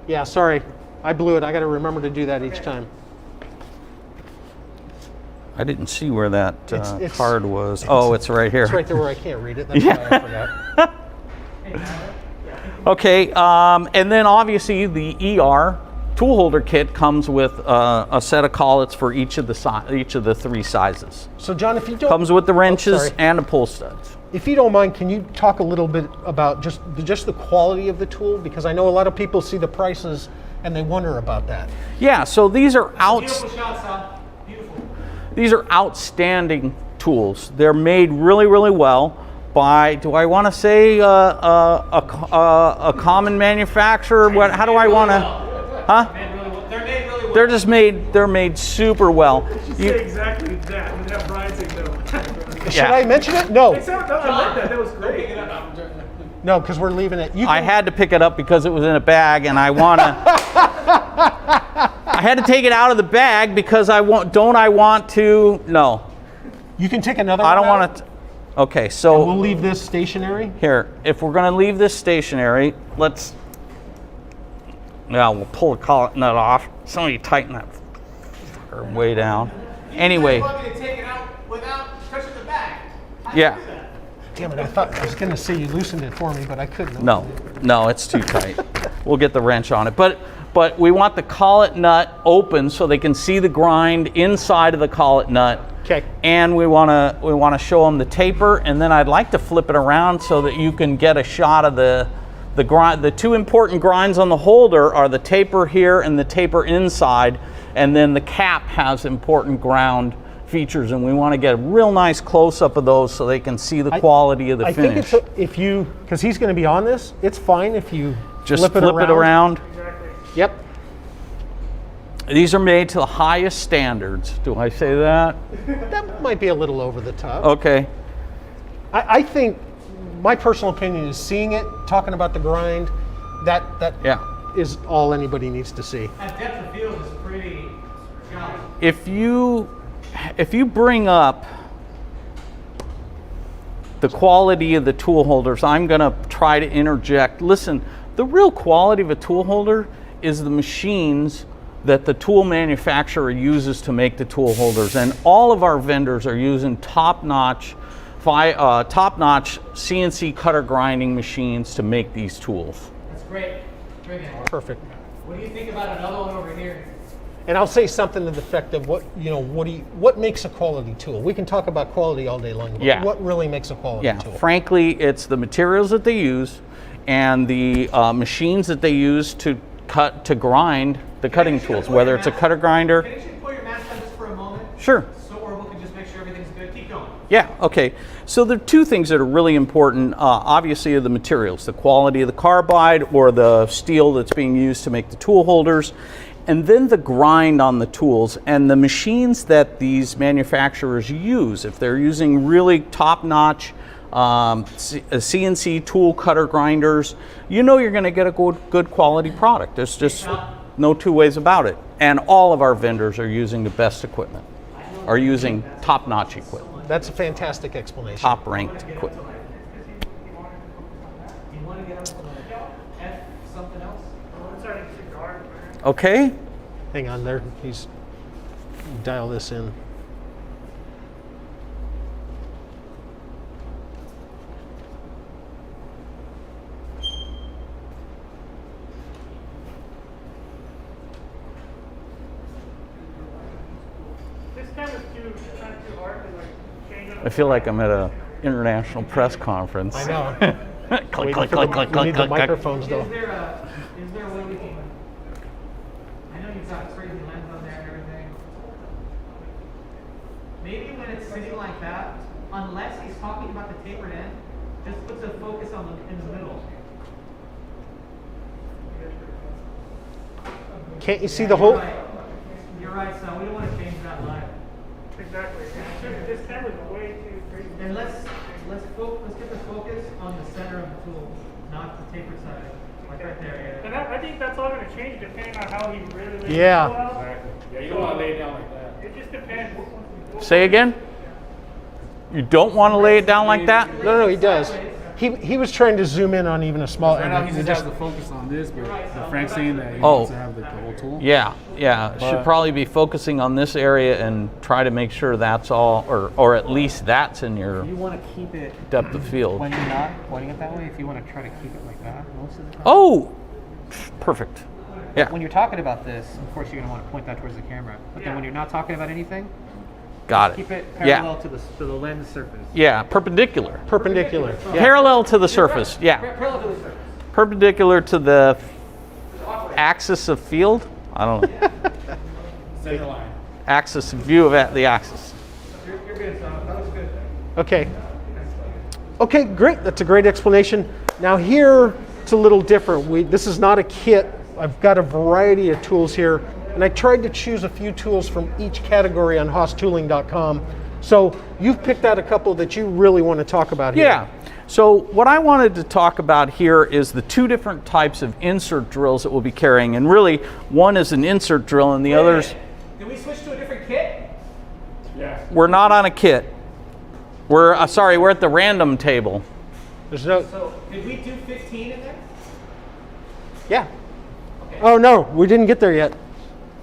Yeah, sorry. I blew it. I got to remember to do that each time. I didn't see where that It's- card was. Oh, it's right here. It's right there where I can't read it. That's why I forgot. Okay, and then obviously the ER tool holder kit comes with a set of collets for each of the 3 sizes. So John, if you don't Comes with the wrenches sorry. and the pull studs. If you don't mind, can you talk a little bit about just the quality of the tool? Because I know a lot of people see the prices and they wonder about that. Yeah, so these are Beautiful shot, Sal. Beautiful. these are outstanding tools. They're made really, really well by, do I want to say a common manufacturer? What? How do I want to? Huh? Made really well. They're made really well. They're just made. They're made super well. Say exactly that and have Brian say no. Should I mention it? No, No, I like that. That was great. no, because we're leaving it. You I can- had to pick it up because it was in a bag, and I want to. I had to take it out of the bag because I want. Don't I want to? No, You can take another. I don't one want out. to. Okay, so We'll leave this stationary. here, if we're going to leave this stationary, let's. Yeah, we'll pull the collet nut off. Somebody tighten that fucker way down. Anyway, You want me to take it out without touching the bag? yeah. Damn it! I thought I was going to say you loosened it for me, but I couldn't. No, it's too tight. We'll get the wrench on it. But we want the collet nut open so they can see the grind inside of the collet nut. Okay. And we want to show them the taper, and then I'd like to flip it around so that you can get a shot of the grind. The 2 important grinds on the holder are the taper here and the taper inside, and then the cap has important ground features, and we want to get a real nice close-up of those so they can see the quality of the I finish. think it's if you, because he's going to be on this. It's fine if you Just flip it around. Yep. These are made to the highest standards. Do I say that? That might be a little over the top. Okay. I think my personal opinion is seeing it, talking about the grind, that Yeah. is all anybody needs to see. That depth of field is pretty jolly. If you bring up the quality of the tool holders, I'm going to try to interject. Listen, the real quality of a tool holder is the machines that the tool manufacturer uses to make the tool holders, and all of our vendors are using top-notch CNC cutter grinding machines to make these tools. That's great. Bring it. Perfect. What do you think about another one over here? And I'll say something to the effect of what makes a quality tool? We can talk about quality all day long, but Yeah. what really makes a quality Yeah, tool? frankly, it's the materials that they use and the machines that they use to grind the cutting tools, whether it's a cutter grinder. Can you actually pull your mask on just for a moment? Sure. So, or we can just make sure everything's good. Keep going. Yeah, okay. So there are 2 things that are really important, obviously, are the materials, the quality of the carbide or the steel that's being used to make the tool holders, and then the grind on the tools and the machines that these manufacturers use. If they're using really top-notch CNC tool cutter grinders, you know you're going to get a good quality product. There's just no 2 ways about it. And all of our vendors are using the best equipment, are using top-notch equipment, That's a fantastic explanation. top-ranked equipment. You want to get up on the F something else? Okay? Hang on there. He's dial this in. This time is kind of too hard to change up. I feel like I'm at an international press conference. I know. Click, Waiting click, for the- click, click, we click, need the click, click. microphones though. Is there a way we can? I know you've got crazy lens on there and everything. Maybe when it's sitting like that, unless he's talking about the tapered end, just put the focus on in the middle. Can't you see the whole? You're right, son. We don't want to change that light. Exactly. This camera's way too crazy. Then let's get the focus on the center of the tool, not the tapered side, like right there. And I think that's all going to change depending on how he really lays Yeah. the tool out. Yeah, you don't want to lay it down like that. It just depends. Say again? You don't want to lay it down like that? No, he does. he was trying to zoom in on even a small. Right now, he and just just- has the focus on this, but Frank's saying that he Oh. wants to have the whole tool. Yeah, should probably be focusing on this area and try to make sure that's all, or at least that's in your You want to keep it depth of field. when you're not pointing it that way. If you want to try to keep it like that most of the time. Oh, perfect. Yeah, When you're talking about this, of course you're going to want to point that towards the camera. But then when you're not talking about anything, got it. keep it Yeah. parallel to the lens surface. Yeah, perpendicular. perpendicular. Parallel to the surface, yeah. Parallel to the surface. Perpendicular to the axis of field? I don't know. Center line. Axis, view of the axis. You're good, son. That looks good. Okay. Okay, great. That's a great explanation. Now here it's a little different. This is not a kit. I've got a variety of tools here, and I tried to choose a few tools from each category on hosstooling.com. So you've picked out a couple that you really want to talk about here. Yeah. So what I wanted to talk about here is the two different types of insert drills that we'll be carrying. And really, one is an insert drill and the other's, Did we switch to a different kit? we're not on a kit. We're, sorry, we're at the random table. There's no. So did we do 15 in there? Yeah. Oh no, we didn't get there yet.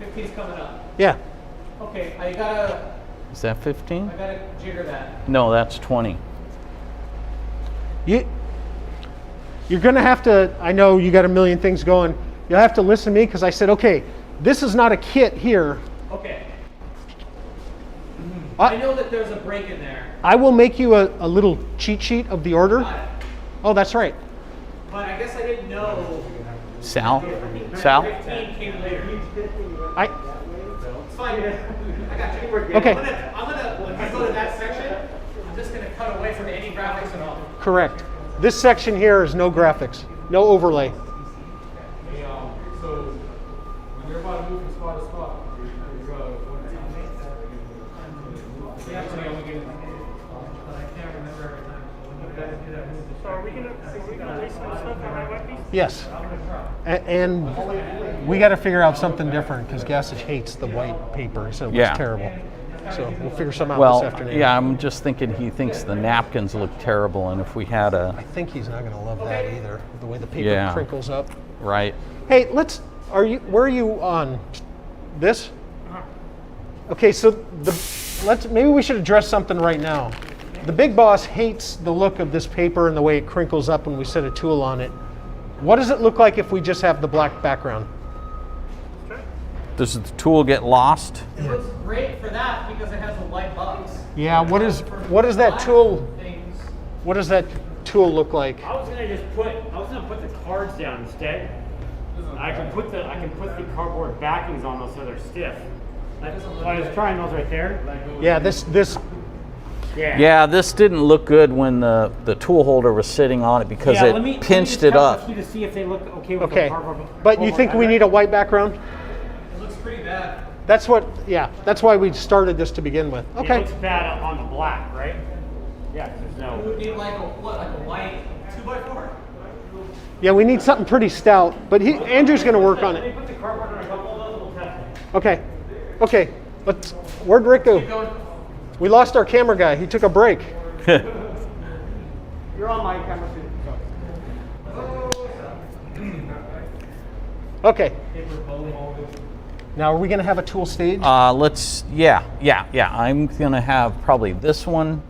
15's coming up. Yeah. Okay, I gotta Is that 15? jigger that. No, that's 20. You're going to have to, I know you got a million things going. You'll have to listen to me because I said, okay, this is not a kit here. Okay. I know that there's a break in there, I will make you a little cheat sheet of the order. Oh, that's right. but I guess I didn't know Sal? 15 came later. It's fine. I got you. Okay. I'm gonna when I go to that section, I'm just gonna cut away from any graphics at all. Correct. This section here is no graphics, no overlay. So when you're about to move from spot to spot, you're going to tell me. Actually, I'm gonna But I can't remember every time. When you guys do that move, So are we gonna waste some stuff on my web piece? Yes. And we got to figure out something different because Gassage hates the white paper. He said it Yeah. was terrible. So we'll figure something out Well, this afternoon. yeah, I'm just thinking he thinks the napkins look terrible, and if we had I a, think he's not going to love that either. The way the paper Yeah. crinkles up. right? Hey, where are you on? This? Okay, so maybe we should address something right now. The big boss hates the look of this paper and the way it crinkles up when we set a tool on it. What does it look like if we just have the black background? Does the tool get lost? It looks great for that because it has a white box. Yeah, what does that tool what does that tool look like? I was gonna put the cards down instead. I can put the cardboard backings on those so they're stiff. I was trying those right there. Yeah, this Yeah, this didn't look good when the tool holder was sitting on it because Yeah, it let me pinched just it test up. the key to see if they look okay with okay. the cardboard. But you think we need a white background? It looks pretty bad. That's why we started this to begin with. It Okay. looks bad on the black, right? Yeah, 'cause there's It no. would be like a white 2x4? Yeah, we need something pretty stout, but Andrew's going to work on Let me it. put the cardboard on a couple of those. We'll test it. Okay. Okay. Where'd Rick go? Keep going. We lost our camera guy. He took a break. You're on my camera too. Okay. Now, are we going to have a tool stage? I'm gonna have probably this one,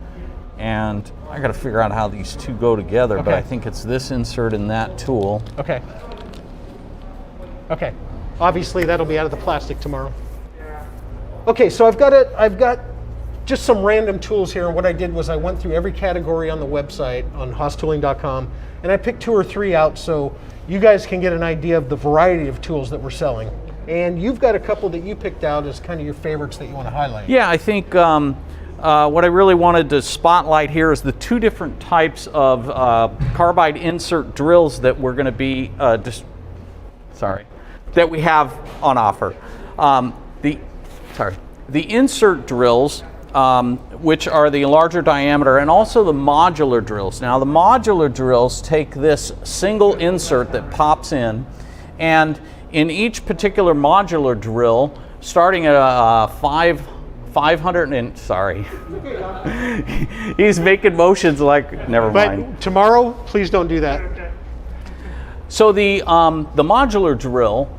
and I gotta figure out how these two go together, but Okay. I think it's this insert and that tool. Okay. Okay. Obviously, that'll be out of the plastic tomorrow. Okay, so I've got just some random tools here, and what I did was I went through every category on the website on hosstooling.com, and I picked 2 or 3 out so you guys can get an idea of the variety of tools that we're selling. And you've got a couple that you picked out as kind of your favorites that you want to highlight. Yeah, I think what I really wanted to spotlight here is the two different types of carbide insert drills that we're going to be that we have on offer. The insert drills, which are the larger diameter, and also the modular drills. Now, the modular drills take this single insert that pops in, and in each particular modular drill, starting at a 500 and sorry. He's making motions like never mind. But tomorrow, please don't do that. So the modular drill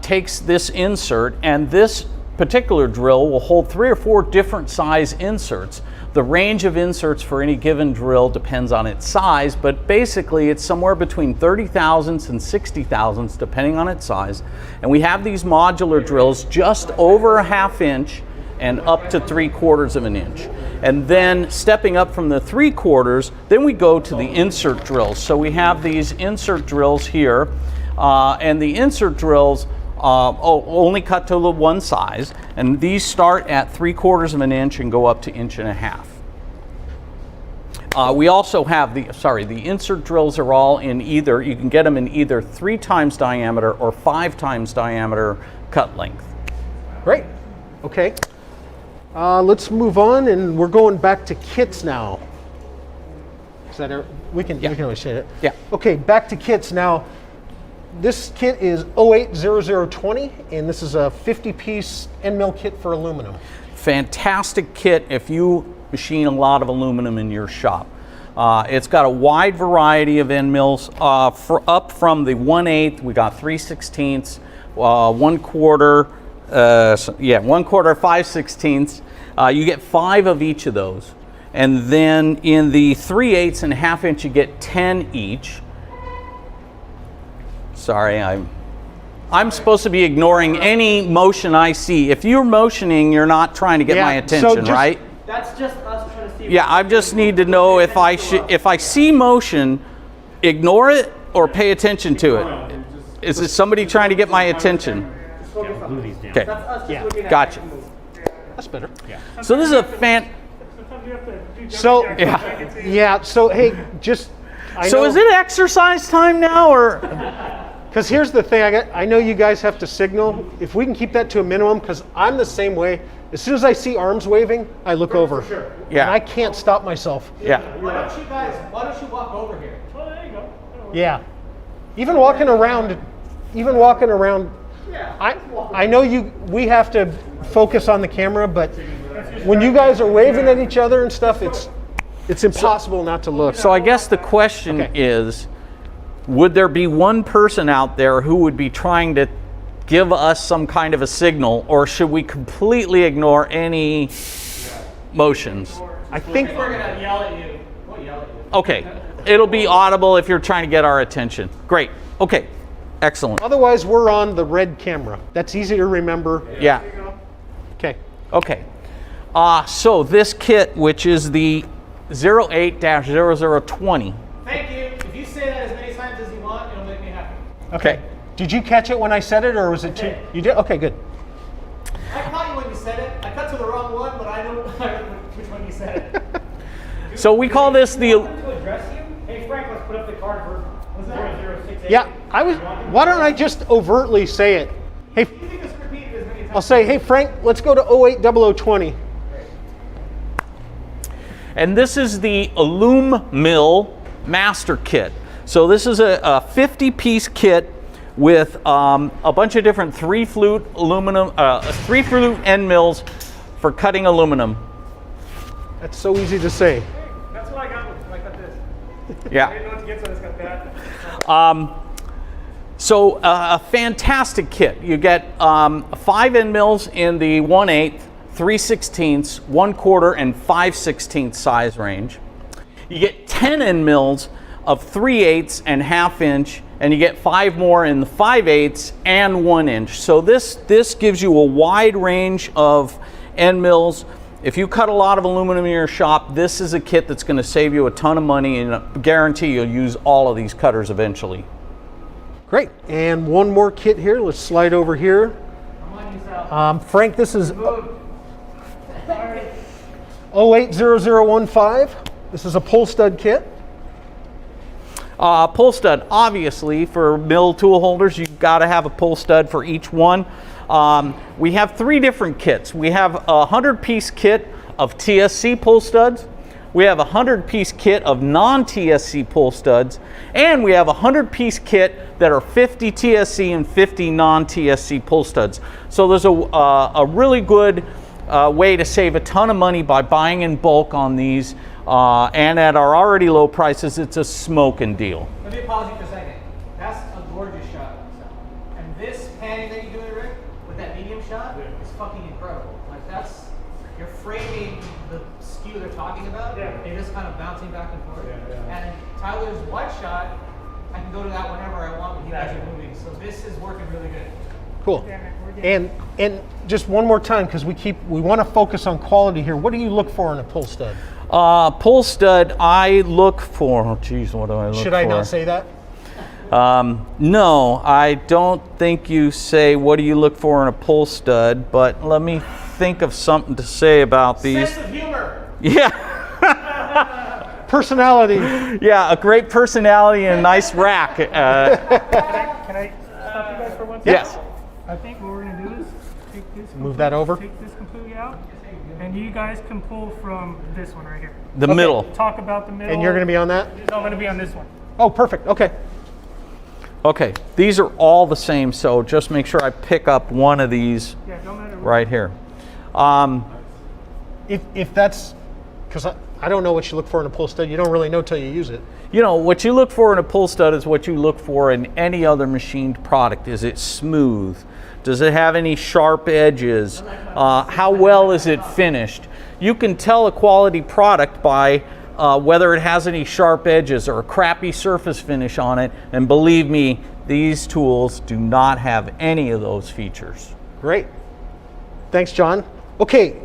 takes this insert, and this particular drill will hold 3 or 4 different size inserts. The range of inserts for any given drill depends on its size, but basically it's somewhere between 30 thousandths and 60 thousandths depending on its size. And we have these modular drills just over a 1/2 inch and up to 3/4 of an inch. And then stepping up from the 3/4, then we go to the insert drills. So we have these insert drills here, and the insert drills only cut to the one size, and these start at 3/4 of an inch and go up to 1.5 inches. We also have the insert drills are all in either, you can get them in either 3 times diameter or 5 times diameter cut length. Great. Okay. Let's move on, and we're going back to kits now. Is that we can always say it. Yeah. Okay, back to kits now. This kit is 080020, and this is a 50-piece end mill kit for aluminum. Fantastic kit if you machine a lot of aluminum in your shop. It's got a wide variety of end mills, up from the 1/8, we got 3/16, 1/4, 1/4, 5/16. You get 5 of each of those. And then in the 3/8 and 1/2 inch, you get 10 each. Sorry, I'm supposed to be ignoring any motion I see. If you're motioning, you're not trying to get my attention, right? That's just us trying to see. Yeah, I just need to know if I see motion, ignore it or pay attention to it. Is it somebody trying to get my attention? Okay, That's us just looking at gotcha. That's better. Yeah. So this is a Sometimes you have to do So, jumping jacks so I can see. yeah, so hey, just, So is it exercise time now, or? because here's the thing, I know you guys have to signal. If we can keep that to a minimum, because I'm the same way. As soon as I see arms waving, I look over. Yeah. And I can't stop myself. Yeah. Why don't you walk over here? Oh, there you go. Yeah. Even walking around, Yeah. I know we have to focus on the camera, but when you guys are waving at each other and stuff, it's impossible not to look. So I guess the question Okay. is, would there be one person out there who would be trying to give us some kind of a signal, or should we completely ignore any motions? I think We're gonna yell at you. We'll yell at you. Okay, it'll be audible if you're trying to get our attention. Great, okay, excellent. otherwise we're on the red camera. That's easy to remember. Yeah, Okay. okay. So this kit, which is the 08-0020. Thank you. If you say that as many times as you want, it'll make me happy. Okay. Did you catch it when I said it, or was it too? You did? Okay, good. I caught you when you said it. I cut to the wrong one, but I know which one you said it. So we call this the, To address you? Hey Frank, let's put up the card for 0068. Yeah, why don't I just overtly say it? Hey, You can just repeat it as many times. I'll say, hey Frank, let's go to 080020. and this is the Illum Mill Master Kit. So this is a 50-piece kit with a bunch of different 3-flute end mills for cutting aluminum. That's so easy to say. That's what I got when I cut this. I Yeah. didn't know what to get, so I just got that. So a fantastic kit. You get 5 end mills in the 1/8, 3/16, 1/4, and 5/16 size range. You get 10 end mills of 3/8 and 1/2 inch, and you get 5 more in the 5/8 and 1 inch. So this gives you a wide range of end mills. If you cut a lot of aluminum in your shop, this is a kit that's going to save you a ton of money, and I guarantee you'll use all of these cutters eventually. Great. And one more kit here. Let's slide over here. I'm on you, Sal. Frank, this is 080015. This is a pull stud kit. Pull stud, obviously, for mill tool holders, you've got to have a pull stud for each one. We have 3 different kits. We have a 100-piece kit of TSC pull studs. We have a 100-piece kit of non-TSC pull studs. And we have a 100-piece kit that are 50 TSC and 50 non-TSC pull studs. So there's a really good way to save a ton of money by buying in bulk on these, and at our already low prices, it's a smoking deal. Let me pause you for a second. That's a gorgeous shot. And this panning that you're doing, Rick, with that medium shot, is fucking incredible. Like that's, you're framing the skew they're talking about. Yeah. They're just kind of bouncing back and forth. Yeah. And Tyler's wide shot, I can go to that whenever I want when you guys are moving. So this is working really good. Cool. Damn it, we're getting- And just one more time, because we want to focus on quality here. What do you look for in a pull stud? Pull stud, I look for, oh geez, what do I look for? Should I not say that? No, I don't think you say what do you look for in a pull stud, but let me think of something to say about these. Sense of humor. Yeah. Personality. Yeah, a great personality and a nice rack. Can I stop you guys for one second? Yes. I think what we're gonna do is take this. Move that over. Take this completely out, and you guys can pull from this one right here. The middle. Talk about the middle. And you're going to be on that? No, I'm gonna be on this one. Oh, perfect. Okay. Okay, these are all the same, so just make sure I pick up one of these Yeah, don't matter. right here. If that's, because I don't know what you look for in a pull stud. You don't really know till you use it. You know, what you look for in a pull stud is what you look for in any other machined product. Is it smooth? Does it have any sharp edges? How well is it finished? You can tell a quality product by whether it has any sharp edges or a crappy surface finish on it. And believe me, these tools do not have any of those features. Great. Thanks, John. Okay,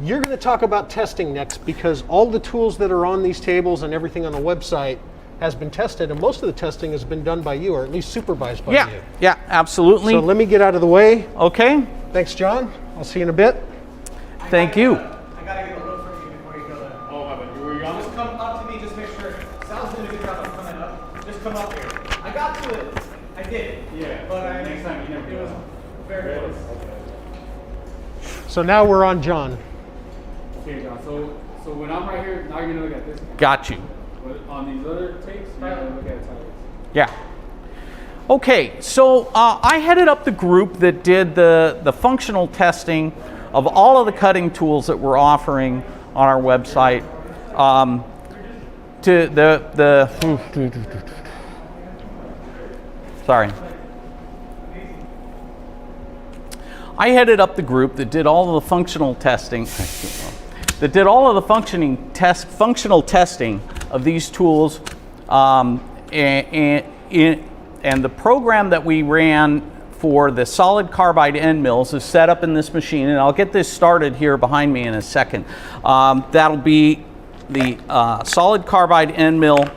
you're going to talk about testing next because all the tools that are on these tables and everything on the website has been tested, and most of the testing has been done by you, or at least supervised by you. Yeah, absolutely. So let me get out of the way. Okay, Thanks, John. I'll see you in a bit. thank you. I gotta get a look from you before you go there. Oh, my bad. Were you on? Just come up to me, just make sure. Sal's doing a good job of coming up. Just come up here. I got to it. I did. Yeah. But I Next time you never it was do very close. So now we're on John. Okay, John. So when I'm right here, now you're gonna look at this. Got you. But on these other tapes, you're gonna look at it. Yeah. Okay, so I headed up the group that did the functional testing of all of the cutting tools that we're offering on our website. Sorry. I headed up the group that did all of the functional testing. That did all of the functional testing of these tools, and the program that we ran for the solid carbide end mills is set up in this machine, and I'll get this started here behind me in a second. That'll be the solid carbide end mill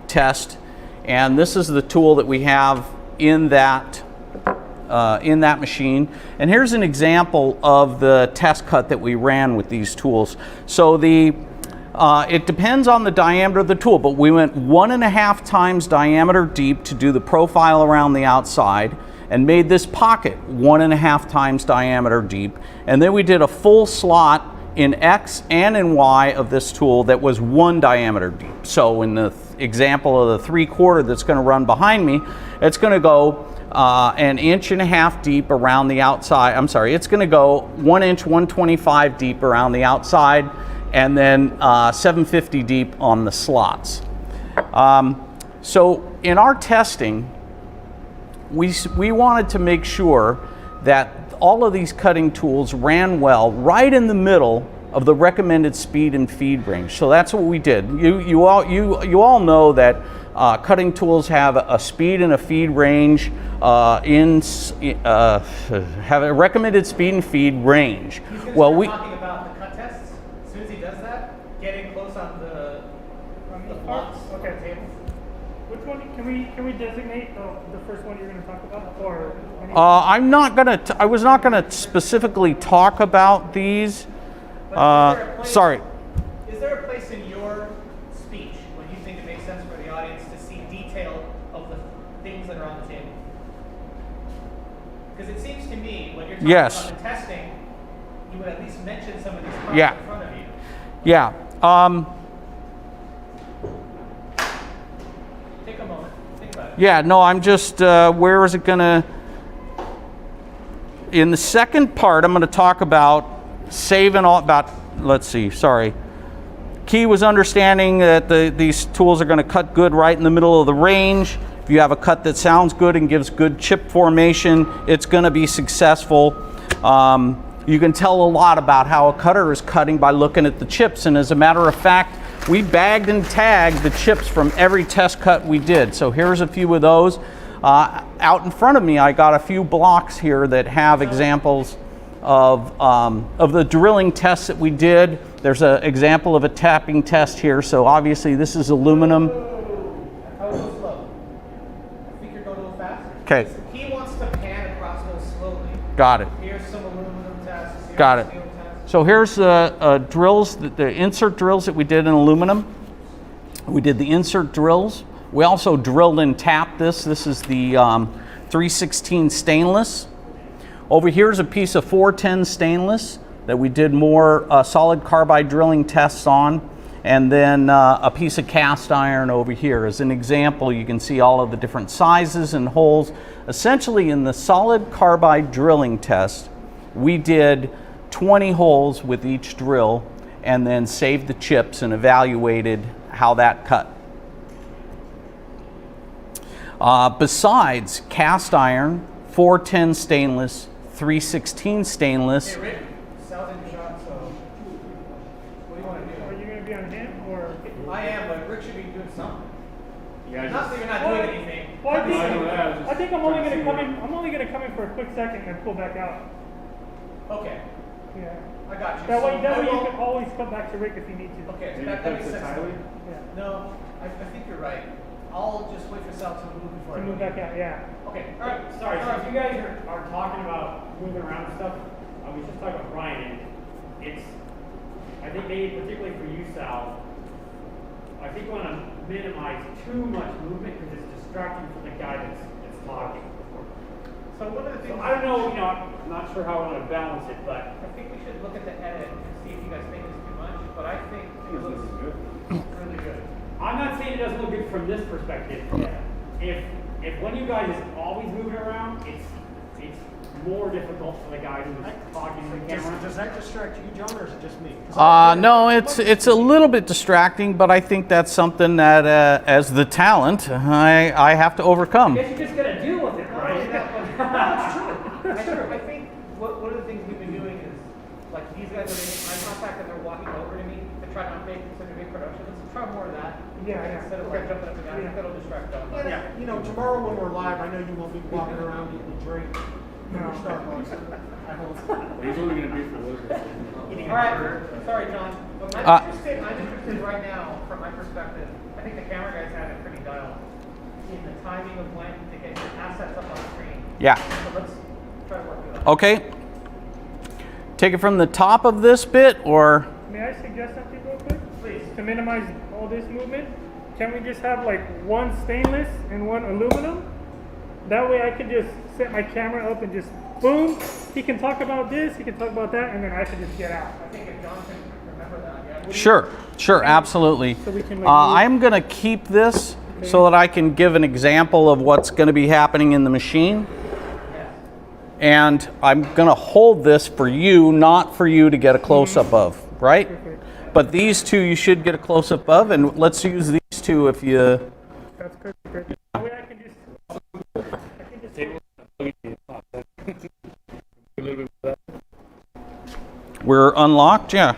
test, and this is the tool that we have in that machine. And here's an example of the test cut that we ran with these tools. So it depends on the diameter of the tool, but we went 1.5 times diameter deep to do the profile around the outside and made this pocket 1.5 times diameter deep. And then we did a full slot in X and in Y of this tool that was 1 diameter deep. So in the example of the 3/4 that's going to run behind me, it's going to go 1.5 inches deep around the outside. I'm sorry, it's going to go 1 inch 125 deep around the outside, and then 750 deep on the slots. So in our testing, we wanted to make sure that all of these cutting tools ran well right in the middle of the recommended speed and feed range. So that's what we did. You all know that cutting tools have a speed and a feed range have a recommended speed and feed range. Well, Talking about the cut tests. As soon as he does that, getting close on the blocks. Okay, table. Which one can we designate the first one you're going to talk about, or? I'm not gonna. I was not gonna specifically talk about these. Sorry. Is there a place in your speech when you think it makes sense for the audience to see detail of the things that are on the table? Because it seems to me when you're talking Yes. about the testing, you would at least mention some of these parts Yeah. in front of you. Yeah. Take a moment. Think about it. Yeah. No, I'm just. Where is it gonna? in the second part, I'm going to talk about saving all about, let's see, sorry. Key was understanding that these tools are going to cut good right in the middle of the range. If you have a cut that sounds good and gives good chip formation, it's going to be successful. You can tell a lot about how a cutter is cutting by looking at the chips. And as a matter of fact, we bagged and tagged the chips from every test cut we did. So here's a few of those. Out in front of me, I got a few blocks here that have examples of the drilling tests that we did. There's an example of a tapping test here. So obviously this is aluminum. How go slow? I think you're going a little fast. Okay, He wants to pan across a little slowly. got it. Here's some aluminum tests. Here's Got it. steel tests. So here's drills, the insert drills that we did in aluminum. We did the insert drills. We also drilled and tapped this. This is the 316 stainless. Over here is a piece of 410 stainless that we did more solid carbide drilling tests on. And then a piece of cast iron over here. As an example, you can see all of the different sizes and holes. Essentially, in the solid carbide drilling test, we did 20 holes with each drill and then saved the chips and evaluated how that cut. Besides cast iron, 410 stainless, 316 stainless. Hey, Rick, Sal's in your shot, so what do you want to do? Are you going to be on him or? I am, but Rick should be doing something. Yeah, Not that you're not doing anything. Well, I think I'm only going to come in. I'm only going to come in for a quick second and pull back out. Okay, Yeah. I got you. That way you will- can always come back to Rick if you need to. Okay, Maybe that put makes the sense. Tyler? Yeah. No, I think you're right. I'll just wait for Sal to move before To I move back out. Yeah. Okay, all right. Sorry, so if you guys are talking about moving around and stuff, I was just talking about Brian, and it's, I think maybe particularly for you, Sal, I think you want to minimize too much movement because it's distracting from the guy that's talking. So one of the things So I don't know, I'm not sure how I want to balance it, but I think we should look at the edit and see if you guys think it's too much, but I think it looks really good. I'm not saying it doesn't look good from this perspective. If when you guys is always moving around, it's more difficult for the guy who's talking to the camera. Does that distract you, John, or is it just me? No, it's a little bit distracting, but I think that's something that as the talent, I have to overcome. I guess you just gotta deal with it, right? That's true. I think one of the things we've been doing is, like, these guys are making eye contact and they're walking over to me to try not make such a big production. Let's try more of that. Yeah. Instead of like jumping up and down, I think that'll distract them. Yeah. You know, tomorrow when we're live, I know you won't be walking around eating a drink from your Starbucks. I hope. He's only going to be for those. All right, sorry, John. But I'm interested right now, from my perspective. I think the camera guys have it pretty dialed in the timing of when to get your assets up on the screen. Yeah. So let's try to work through that. Okay. Take it from the top of this bit, or May I suggest something real quick? Please. To minimize all this movement, can we just have like one stainless and one aluminum? That way I can just set my camera up and just boom. He can talk about this, he can talk about that, and then I can just get out. I think if John can remember that, yeah. Sure, absolutely. So we can, like, I'm going to keep this so that I can give an example of what's going to be happening in the machine. And I'm going to hold this for you, not for you to get a close-up of, right? But these two you should get a close-up of, and let's use these two if you... That's good. That way I can just We're unlocked, yeah.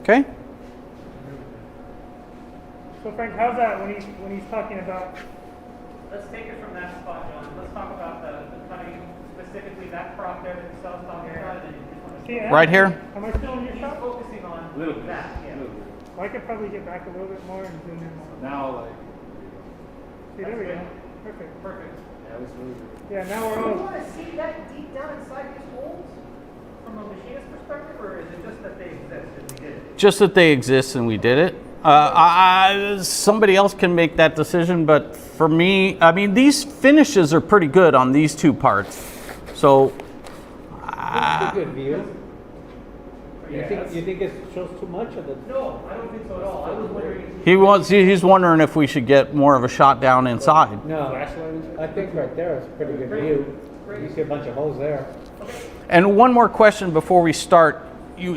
Okay. So Frank, how's that when he's talking about? Let's take it from that spot, John. Let's talk about the cutting, specifically that prop there that the Sal's talking about. And just want to See, Right here? Am I still in your He's shot? focusing on Little bit. that, yeah. Little bit. Well, I could probably get back a little bit more and zoom in more. Now, like, See, there we go. Perfect. Perfect. yeah, it's really good. Yeah, now Do we're you all. want to see that deep down inside these holes from a machinist perspective, or is it just that they exist and we did it? Just that they exist and we did it. Somebody else can make that decision, but for me, I mean, these finishes are pretty good on these two parts. So, Are you You think it shows too much of the? No, I don't think so at all. I was wondering. He's wondering if we should get more of a shot down inside. No, I think right there is a pretty good view. You see a bunch of holes there. And one more question before we start.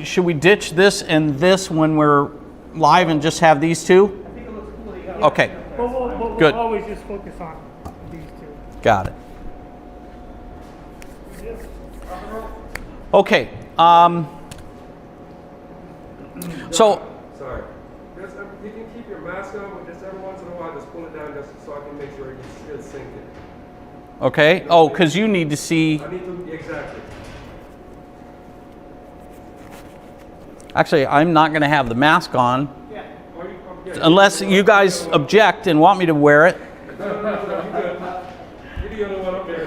Should we ditch this and this when we're live and just have these two? I think it looks cool that you got. Okay, But we'll Good. always just focus on these two. got it. Yes. Okay, so Sorry. Just, you can keep your mask on, but just every once in a while, just pull it down just so I can make sure it's still sinking. okay. Oh, because you need to see. I need to, exactly. Actually, I'm not going to have the mask on Or yeah, unless you guys object and want me to wear it. No, you good. You're the only one up there.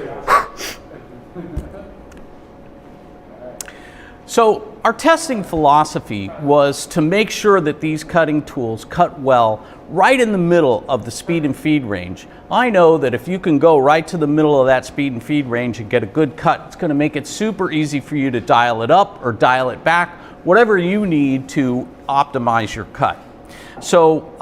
So our testing philosophy was to make sure that these cutting tools cut well right in the middle of the speed and feed range. I know that if you can go right to the middle of that speed and feed range and get a good cut, it's going to make it super easy for you to dial it up or dial it back, whatever you need to optimize your cut. So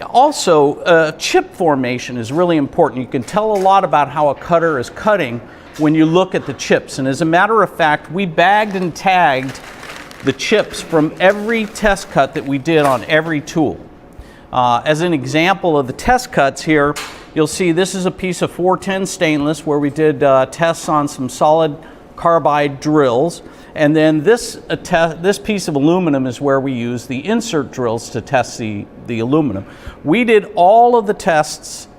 also chip formation is really important. You can tell a lot about how a cutter is cutting when you look at the chips. And as a matter of fact, we bagged and tagged the chips from every test cut that we did on every tool. As an example of the test cuts here, you'll see this is a piece of 410 stainless where we did tests on some solid carbide drills. And then this piece of aluminum is where we use the insert drills to test the aluminum. We did all of the tests,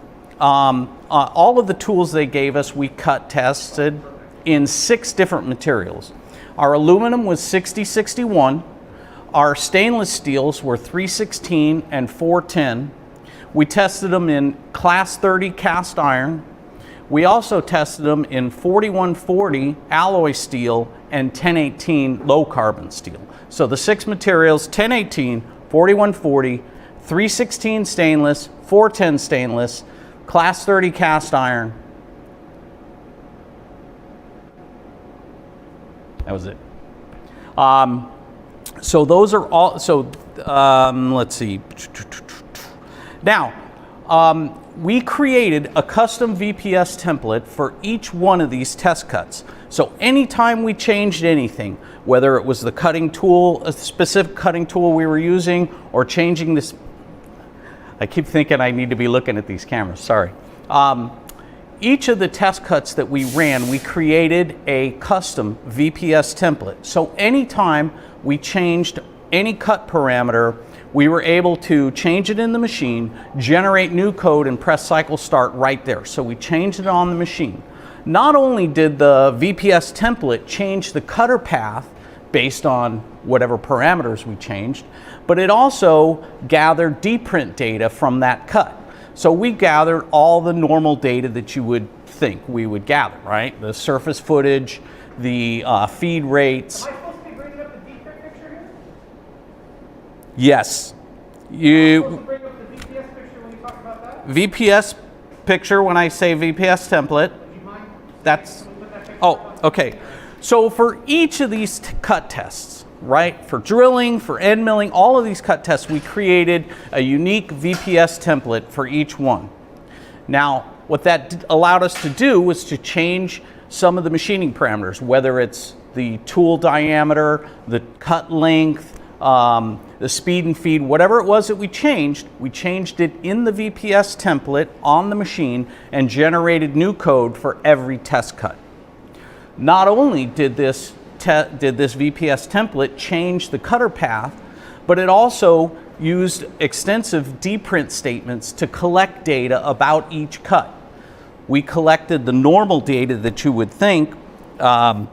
all of the tools they gave us, we tested in 6 different materials. Our aluminum was 6061. Our stainless steels were 316 and 410. We tested them in class 30 cast iron. We also tested them in 4140 alloy steel and 1018 low carbon steel. So the 6 materials, 1018, 4140, 316 stainless, 410 stainless, class 30 cast iron. That was it. So those are all, so let's see. Now, we created a custom VPS template for each one of these test cuts. So anytime we changed anything, whether it was the cutting tool, a specific cutting tool we were using, or changing this, I keep thinking I need to be looking at these cameras, sorry. Each of the test cuts that we ran, we created a custom VPS template. So anytime we changed any cut parameter, we were able to change it in the machine, generate new code, and press cycle start right there. So we changed it on the machine. Not only did the VPS template change the cutter path based on whatever parameters we changed, but it also gathered deprint data from that cut. So we gathered all the normal data that you would think we would gather, right? The surface footage, the feed rates. Am I supposed to be bringing up the deprint picture here? Yes. Am I supposed to bring up the VPS picture when you talk about that? VPS picture, when I say VPS template, Would you mind? that's, Can we put that picture oh, up? okay. So for each of these cut tests, right, for drilling, for end milling, all of these cut tests, we created a unique VPS template for each one. Now, what that allowed us to do was to change some of the machining parameters, whether it's the tool diameter, the cut length, the speed and feed, whatever it was that we changed it in the VPS template on the machine and generated new code for every test cut. Not only did this VPS template change the cutter path, but it also used extensive deprint statements to collect data about each cut. We collected the normal data that you would think, the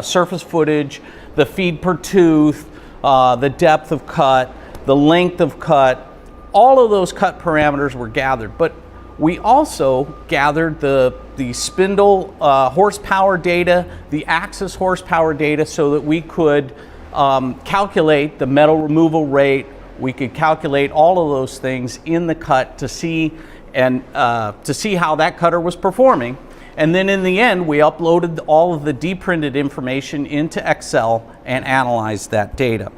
surface footage, the feed per tooth, the depth of cut, the length of cut, all of those cut parameters were gathered. But we also gathered the spindle horsepower data, the axis horsepower data, so that we could calculate the metal removal rate. We could calculate all of those things in the cut to see how that cutter was performing. And then in the end, we uploaded all of the deprinted information into Excel and analyzed that data.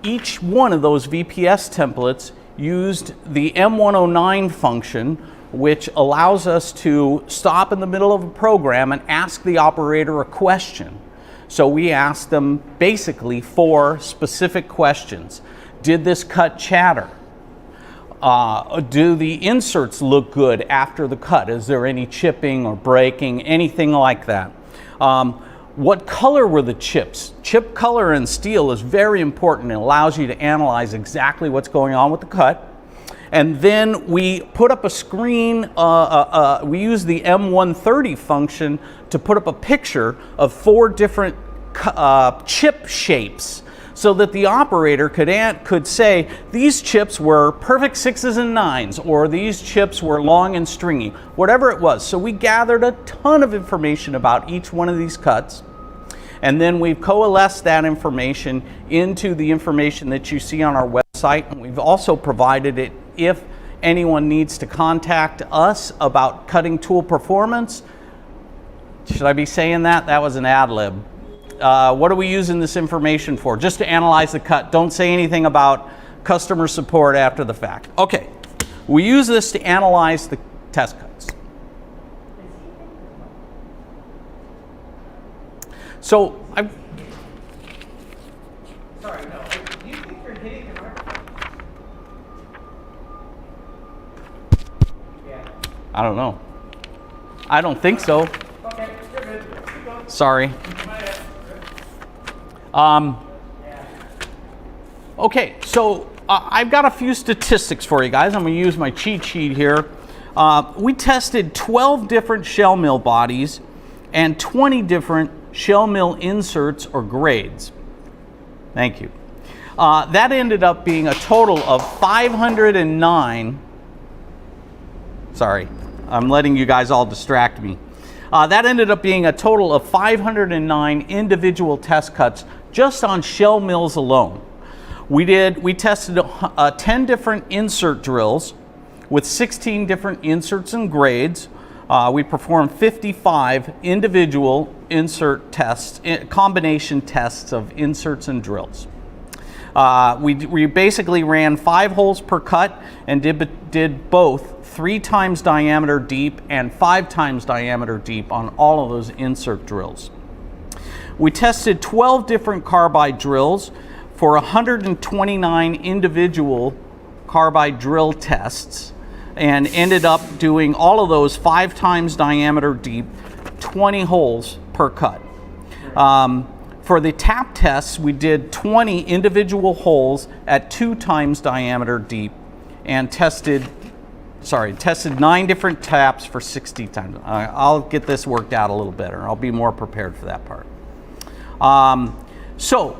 Each one of those VPS templates used the M109 function, which allows us to stop in the middle of a program and ask the operator a question. So we asked them basically 4 specific questions. Did this cut chatter? Do the inserts look good after the cut? Is there any chipping or breaking, anything like that? What color were the chips? Chip color in steel is very important. It allows you to analyze exactly what's going on with the cut. And then we put up a screen, we use the M130 function to put up a picture of 4 different chip shapes so that the operator could say these chips were perfect 6s and 9s, or these chips were long and stringy, whatever it was. So we gathered a ton of information about each one of these cuts, and then we've coalesced that information into the information that you see on our website. And we've also provided it if anyone needs to contact us about cutting tool performance. Should I be saying that? That was an ad lib. What are we using this information for? Just to analyze the cut. Don't say anything about customer support after the fact. Okay, we use this to analyze the test cuts. So Sorry, no. Do you think you're hitting the microphone? Yeah. I don't know. I don't think so. Okay, you're good. Keep going. Sorry. Okay, so I've got a few statistics for you guys. I'm going to use my cheat sheet here. We tested 12 different shell mill bodies and 20 different shell mill inserts or grades. Thank you. That ended up being a total of 509. Sorry, I'm letting you guys all distract me. That ended up being a total of 509 individual test cuts just on shell mills alone. We tested 10 different insert drills with 16 different inserts and grades. We performed 55 individual insert tests, combination tests of inserts and drills. We basically ran 5 holes per cut and did both 3 times diameter deep and 5 times diameter deep on all of those insert drills. We tested 12 different carbide drills for 129 individual carbide drill tests and ended up doing all of those 5 times diameter deep, 20 holes per cut. For the tap tests, we did 20 individual holes at 2 times diameter deep and tested 9 different taps for 60 times. I'll get this worked out a little better. I'll be more prepared for that part. So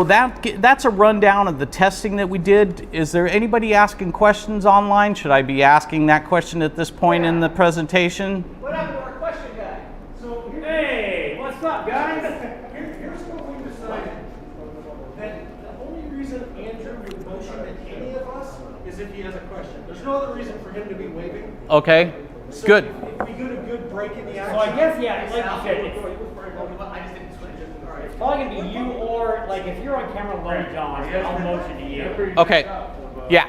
that's a rundown of the testing that we did. Is there anybody asking questions online? Should I be asking that question at this point in the presentation? What happened to our question guy? So, hey, what's up, guys? Here's what we decided. That the only reason Andrew would motion at any of us is if he has a question. There's no other reason for him to be waving. Okay, So good. If we get a good break in the action. So I guess, yeah, like you said, it's I just didn't switch it. All right. probably gonna be you or, like, if you're on camera, let John, I'll motion to you. Okay, yeah.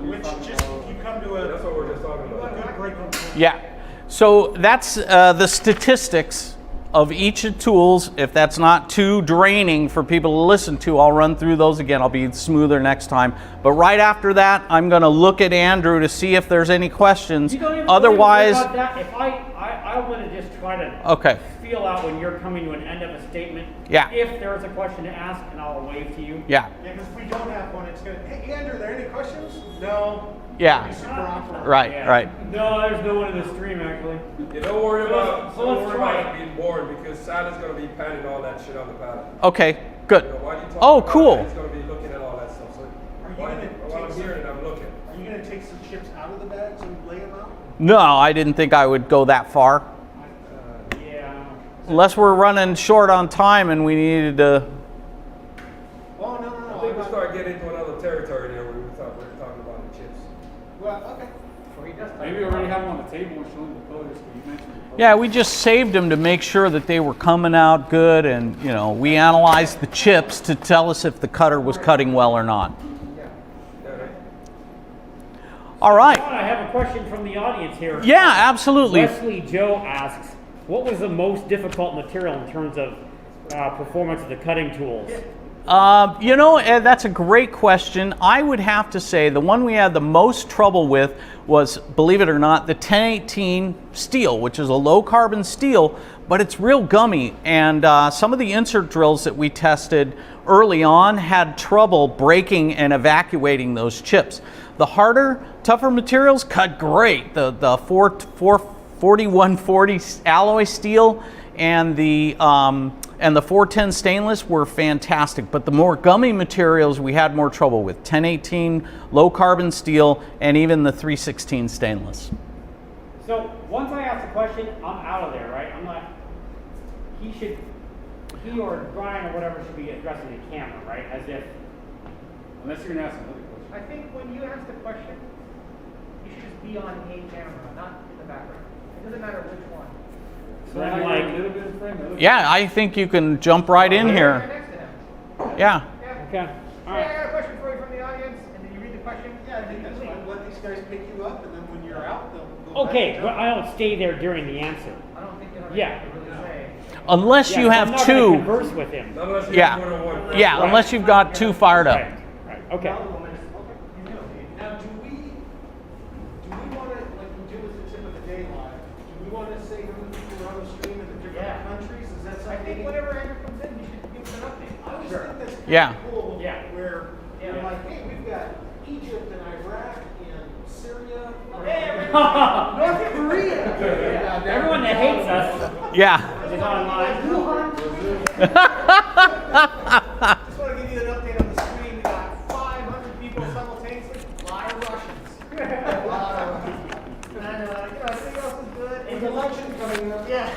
Which just, you come to That's what we're just talking about. a good break on. Yeah, so that's the statistics of each of the tools. If that's not too draining for people to listen to, I'll run through those again. I'll be smoother next time. But right after that, I'm going to look at Andrew to see if there's any questions. You don't even Otherwise, worry about that. If I want to just try to okay, feel out when you're coming to an end of a statement. Yeah. If there's a question to ask, and I'll wave to you. yeah, Yeah, because if we don't have one, it's gonna, hey, Andrew, are there any questions? No. yeah, Be super awkward. right, Yeah. right. No, there's no one in the stream actually. Yeah, don't worry about So let's try it being boring because Sally's gonna be panning all that shit on the pattern. Okay, good. You know, while you talk Oh, about cool. it, he's gonna be looking at all that stuff. So while I'm hearing it, I'm looking. Are you gonna take some chips out of the bags and lay them out? No, I didn't think I would go that far. Yeah. Unless we're running short on time and we needed to. Oh, no, I think we start getting into another territory there where we're talking about the chips. Well, okay. Before he does Maybe we already have them on the table and showing the colors. You mentioned the colors. Yeah, we just saved them to make sure that they were coming out good, and you know, we analyzed the chips to tell us if the cutter was cutting well or not. All right. I have a question from the audience here. Yeah, absolutely. Wesley Joe asks, what was the most difficult material in terms of performance of the cutting tools? You know, Ed, that's a great question. I would have to say the one we had the most trouble with was, believe it or not, the 1018 steel, which is a low carbon steel, but it's real gummy. And some of the insert drills that we tested early on had trouble breaking and evacuating those chips. The harder, tougher materials cut great. The 4140 alloy steel and the 410 stainless were fantastic, but the more gummy materials we had more trouble with. 1018 low carbon steel and even the 316 stainless. So once I ask a question, I'm out of there, right? I'm not. He or Brian or whatever should be addressing the camera, right? As if. Unless you're gonna ask another question. I think when you ask the question, you should just be on a camera, not in the background. It doesn't matter which one. So I'm like, A little bit in frame. A little Yeah, I think you can jump right in Right here. next to him. Yeah. Yeah. okay, all Hey, I right. got a question for you from the audience, and then you read the question. Yeah, I think that's fine. Let these guys pick you up, and then when you're out, they'll go back Okay, and but jump. I don't stay there during the answer. I don't think you have Yeah. anything to really say. Unless Yeah, you I'm have not gonna two. converse with him. Unless you Yeah. have one-on-one. Yeah, unless you've got two fired up. Right, right, okay. Now, do we want to, like we do with the tip of the day live, do we want to say who the people are on the stream in the different Yeah. countries? Is that I something? think whenever Andrew comes in, you should give us an update. I always think that's kind Yeah. of cool. Yeah. Where Yeah. you're like, hey, we've got Egypt and Iraq and Syria. North Korea. Everyone that hates us Yeah. is online. Just want to give you an update on the screen. We got 500 people simultaneously. A lot of Russians. A lot of Russians. And everything else is good. With election coming up. Yeah.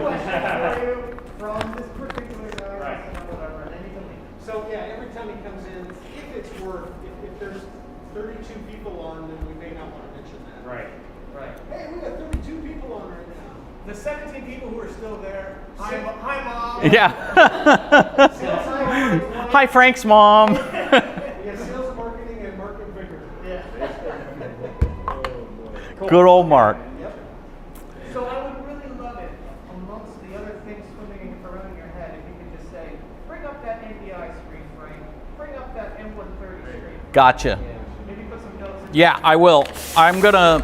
Question for you from this particular guy. Right. Whatever. And then you can leave. So yeah, every time he comes in, if it's worth, if there's 32 people on, then we may not want to mention that. Right. Right. Hey, we got 32 people on right now. The 17 people who are still there. Hi, Mom. Yeah. Hi, Frank's mom. We got sales and marketing and Mark and Vickers. Yeah. Good old Mark. So I would really love it, amongst the other things swimming around in your head, if you could just say, bring up that NDI screen, Frank. Bring up that M130 screen. Gotcha. Maybe put some notes in. Yeah, I will. I'm going to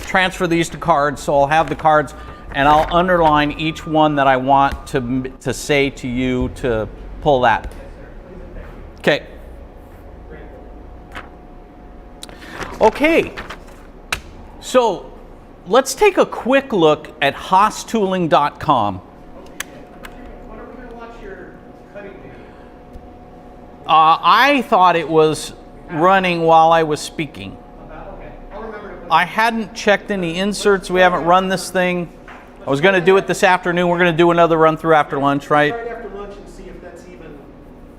transfer these to cards, so I'll have the cards, and I'll underline each one that I want to say to you to pull that. Okay. Okay. So let's take a quick look at hosstooling.com. When are we going to watch your cutting video? I thought it was running while I was speaking. Okay. I'll remember to put I hadn't checked any inserts. We haven't run this thing. I was going to do it this afternoon. We're going to do another run through after lunch, right? Right after lunch and see if that's even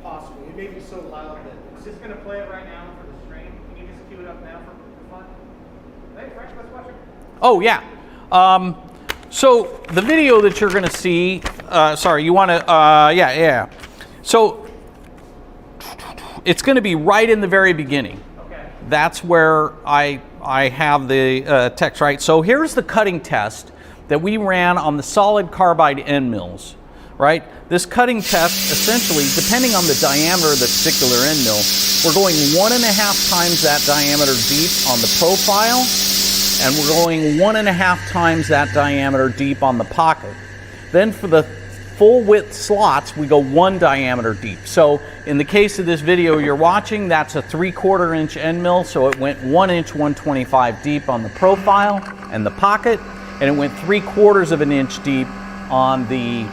possible. It may be so loud that I'm just going to play it right now for the stream. Can you just cue it up now for fun? Hey, Frank, let's watch it. Oh, yeah. So the video that you're going to see, sorry, you want to, yeah. So it's going to be right in the very beginning. Okay. That's where I have the text, right? So here's the cutting test that we ran on the solid carbide end mills, right? This cutting test, essentially, depending on the diameter of the particular end mill, we're going 1.5 times that diameter deep on the profile, and we're going 1.5 times that diameter deep on the pocket. Then for the full width slots, we go 1 diameter deep. So in the case of this video you're watching, that's a 3/4 inch end mill, so it went 1 inch 125 deep on the profile and the pocket, and it went 3/4 of an inch deep on the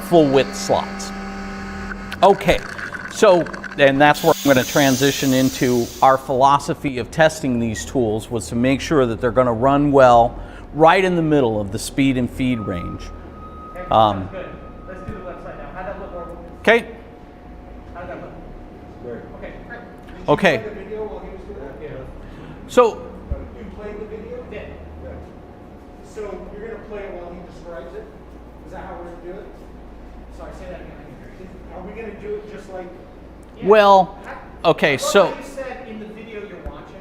full width slots. Okay, so, and that's where I'm going to transition into our philosophy of testing these tools, was to make sure that they're going to run well right in the middle of the speed and feed range. Okay, sounds good. Let's do the website now. How'd that look, Orville? Okay, How'd that look? Okay, great. okay. the video while he was doing that. So So you're going to play it while he describes it? Is that how we're going to do it? Sorry, say that again. I didn't hear you. Are we going to do it just like... Well, okay, Well, so you said in the video you're watching.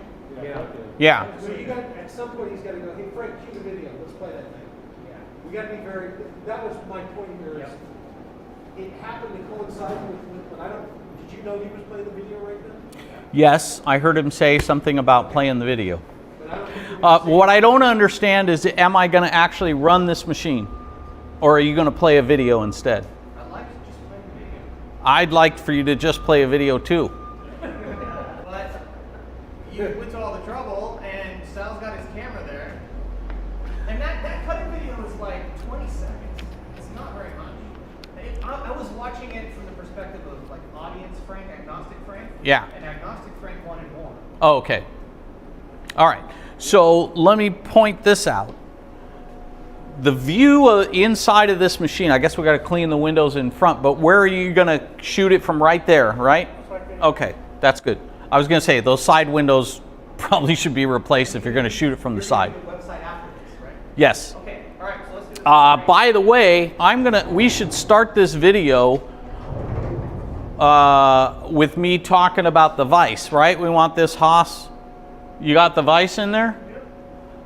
yeah. So you got, at some point he's got to go, hey Frank, cue the video, let's play that thing. Yeah. We got to be very, that was my point here is, it happened to coincide with, but I don't, did you know he was playing the video right then? Yes, I heard him say something about playing the video. But I don't think you can say- What I don't understand is, am I going to actually run this machine? Or are you going to play a video instead? I'd like to just play the video. I'd like for you to just play a video too. But you went to all the trouble, and Sal's got his camera there. And that cutting video is like 20 seconds. It's not very much. I was watching it from the perspective of like audience Frank, agnostic Frank. Yeah. And agnostic Frank wanted more. Oh, okay. All right. So let me point this out. The view inside of this machine, I guess we got to clean the windows in front, but where are you going to shoot it from? Right there, right? Okay, that's good. I was going to say those side windows probably should be replaced if you're going to shoot it from the side. The website after this, right? Yes. Okay. All right. So let's do this. By the way, we should start this video with me talking about the vise, right? We want this Haas. You got the vise in there?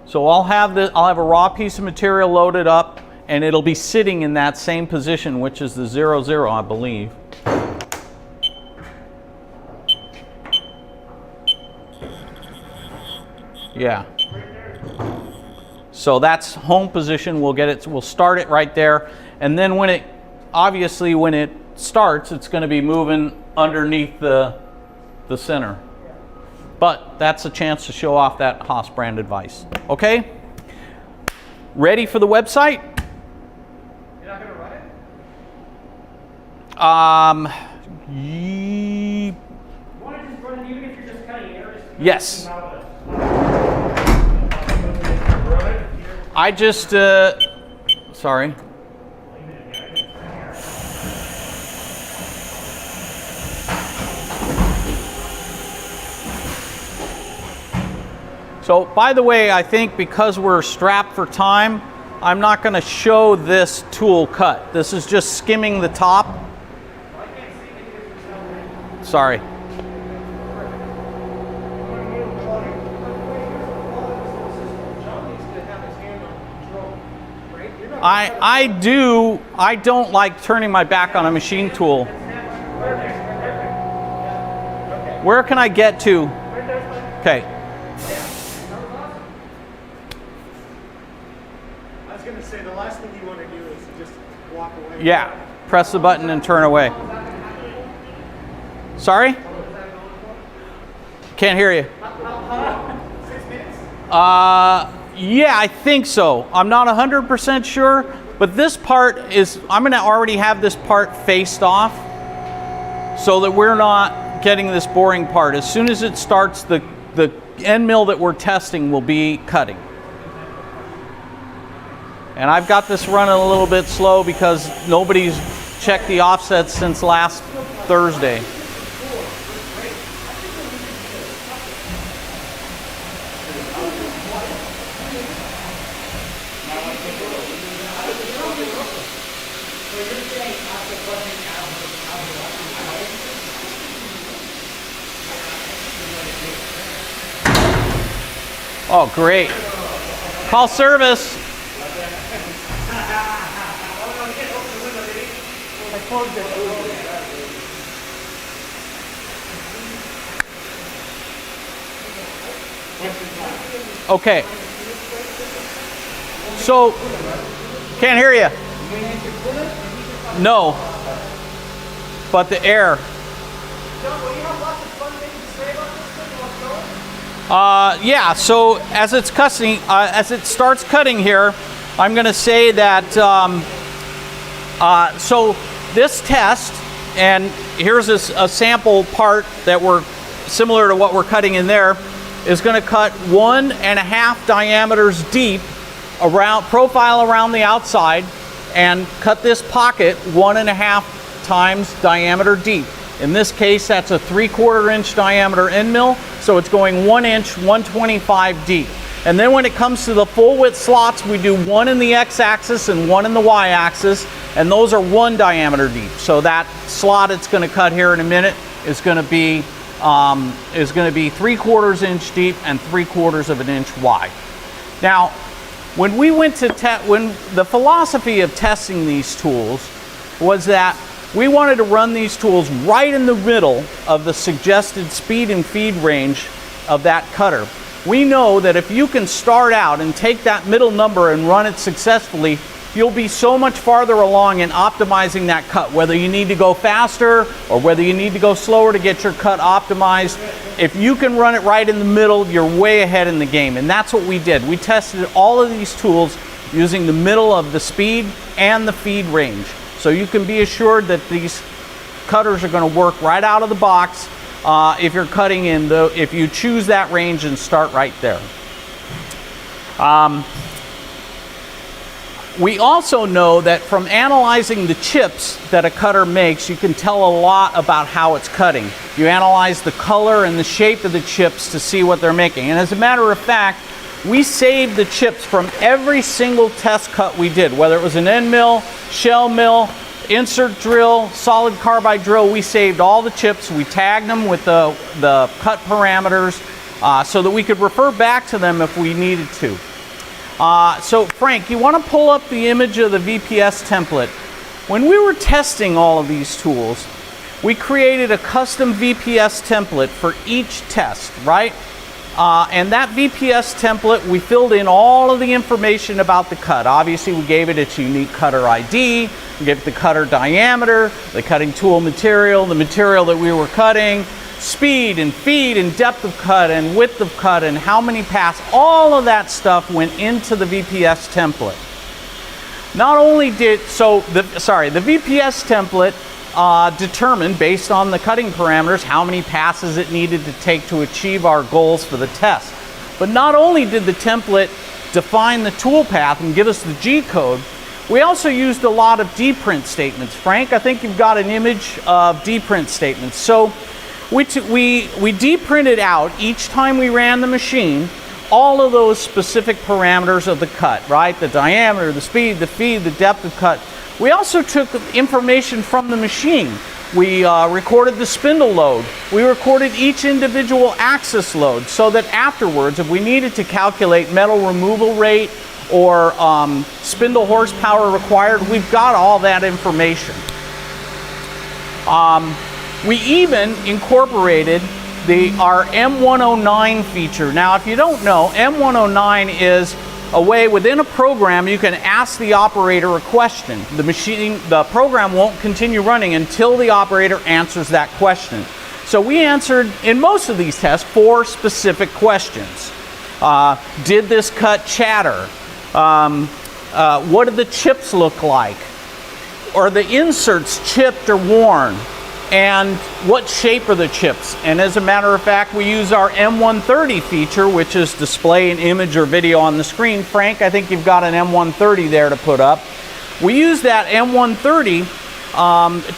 So I'll have a raw piece of material loaded up, and it'll be sitting in that same position, which is the 0, I believe. Yeah. So that's home position. We'll start it right there, and then when it starts, it's going to be moving underneath the center. But that's a chance to show off that Haas branded vise. Okay? Ready for the website? You're not gonna run it? You want to just run it even if you're just cutting areas? Yes. I just, sorry. So, by the way, I think because we're strapped for time, I'm not going to show this tool cut. This is just skimming the top. Sorry. I don't like turning my back on a machine tool. Where can I get to? Okay. I was going to say, the last thing you want to do is just walk away. Yeah, press the button and turn away. Sorry? Can't hear you. 6 minutes? Yeah, I think so. I'm not 100% sure, but this part is, I'm going to already have this part faced off so that we're not getting this boring part. As soon as it starts, the end mill that we're testing will be cutting. And I've got this running a little bit slow because nobody's checked the offsets since last Thursday. Oh, great. Call service. Okay. So, can't hear you. No. But the air. Yeah, so as it starts cutting here, I'm going to say that, so this test, and here's a sample part that we're similar to what we're cutting in there, is going to cut 1.5 diameters deep profile around the outside, and cut this pocket 1.5 times diameter deep. In this case, that's a 3/4 inch diameter end mill, so it's going 1 inch, 125 deep. And then when it comes to the full width slots, we do one in the x-axis and one in the y-axis, and those are 1 diameter deep. So that slot it's going to cut here in a minute is going to be 3/4 inch deep and 3/4 of an inch wide. Now, when we went to when the philosophy of testing these tools was that we wanted to run these tools right in the middle of the suggested speed and feed range of that cutter. We know that if you can start out and take that middle number and run it successfully, you'll be so much farther along in optimizing that cut, whether you need to go faster or whether you need to go slower to get your cut optimized. If you can run it right in the middle, you're way ahead in the game, and that's what we did. We tested all of these tools using the middle of the speed and the feed range. So you can be assured that these cutters are going to work right out of the box if you're cutting in if you choose that range and start right there. We also know that from analyzing the chips that a cutter makes, you can tell a lot about how it's cutting. You analyze the color and the shape of the chips to see what they're making. And as a matter of fact, we saved the chips from every single test cut we did, whether it was an end mill, shell mill, insert drill, solid carbide drill. We saved all the chips. We tagged them with the cut parameters so that we could refer back to them if we needed to. So Frank, you want to pull up the image of the VPS template. When we were testing all of these tools, we created a custom VPS template for each test, right? And that VPS template, we filled in all of the information about the cut. Obviously, we gave it its unique cutter ID, we gave it the cutter diameter, the cutting tool material, the material that we were cutting, speed and feed and depth of cut and width of cut and how many passes. All of that stuff went into the VPS template. Not only did, the VPS template determined, based on the cutting parameters, how many passes it needed to take to achieve our goals for the test. But not only did the template define the tool path and give us the G code, we also used a lot of deprint statements. Frank, I think you've got an image of deprint statements. So we deprinted out each time we ran the machine all of those specific parameters of the cut, right? The diameter, the speed, the feed, the depth of cut. We also took information from the machine. We recorded the spindle load. We recorded each individual axis load so that afterwards, if we needed to calculate metal removal rate or spindle horsepower required, we've got all that information. We even incorporated our M109 feature. Now, if you don't know, M109 is a way within a program you can ask the operator a question. The program won't continue running until the operator answers that question. So we answered, in most of these tests, 4 specific questions. Did this cut chatter? What did the chips look like? Are the inserts chipped or worn? And what shape are the chips? And as a matter of fact, we use our M130 feature, which is display an image or video on the screen. Frank, I think you've got an M130 there to put up. We use that M130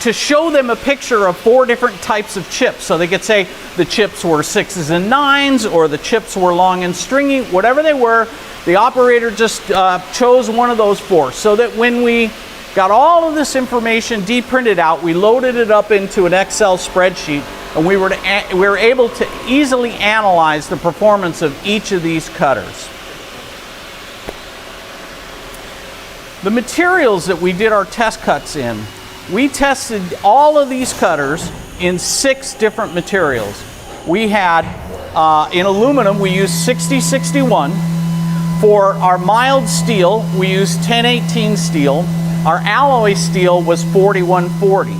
to show them a picture of 4 different types of chips. So they could say the chips were 6s and 9s, or the chips were long and stringy, whatever they were. The operator just chose one of those 4, so that when we got all of this information deprinted out, we loaded it up into an Excel spreadsheet, and we were able to easily analyze the performance of each of these cutters. The materials that we did our test cuts in, we tested all of these cutters in 6 different materials. We had, in aluminum, we used 6061. For our mild steel, we used 1018 steel. Our alloy steel was 4140.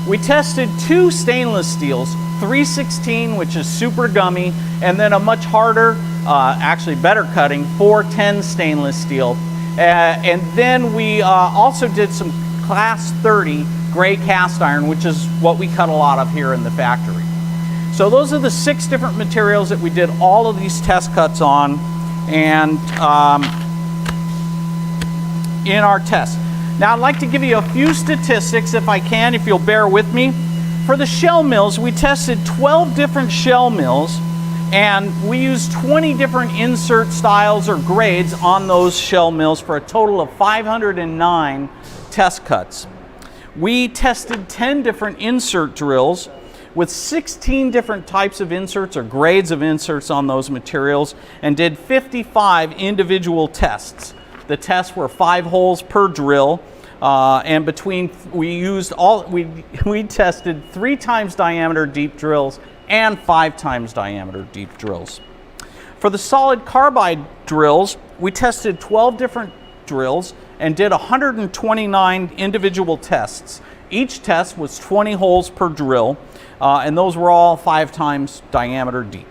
We tested 2 stainless steels, 316, which is super gummy, and then a much harder, actually better cutting, 410 stainless steel. And then we also did some class 30 gray cast iron, which is what we cut a lot of here in the factory. So those are the 6 different materials that we did all of these test cuts on, and in our test. Now, I'd like to give you a few statistics, if I can, if you'll bear with me. For the shell mills, we tested 12 different shell mills And we used 20 different insert styles or grades on those shell mills for a total of 509 test cuts. We tested 10 different insert drills with 16 different types of inserts or grades of inserts on those materials and did 55 individual tests. The tests were 5 holes per drill, and we tested 3 times diameter deep drills and 5 times diameter deep drills. For the solid carbide drills, we tested 12 different drills and did 129 individual tests. Each test was 20 holes per drill, and those were all 5 times diameter deep.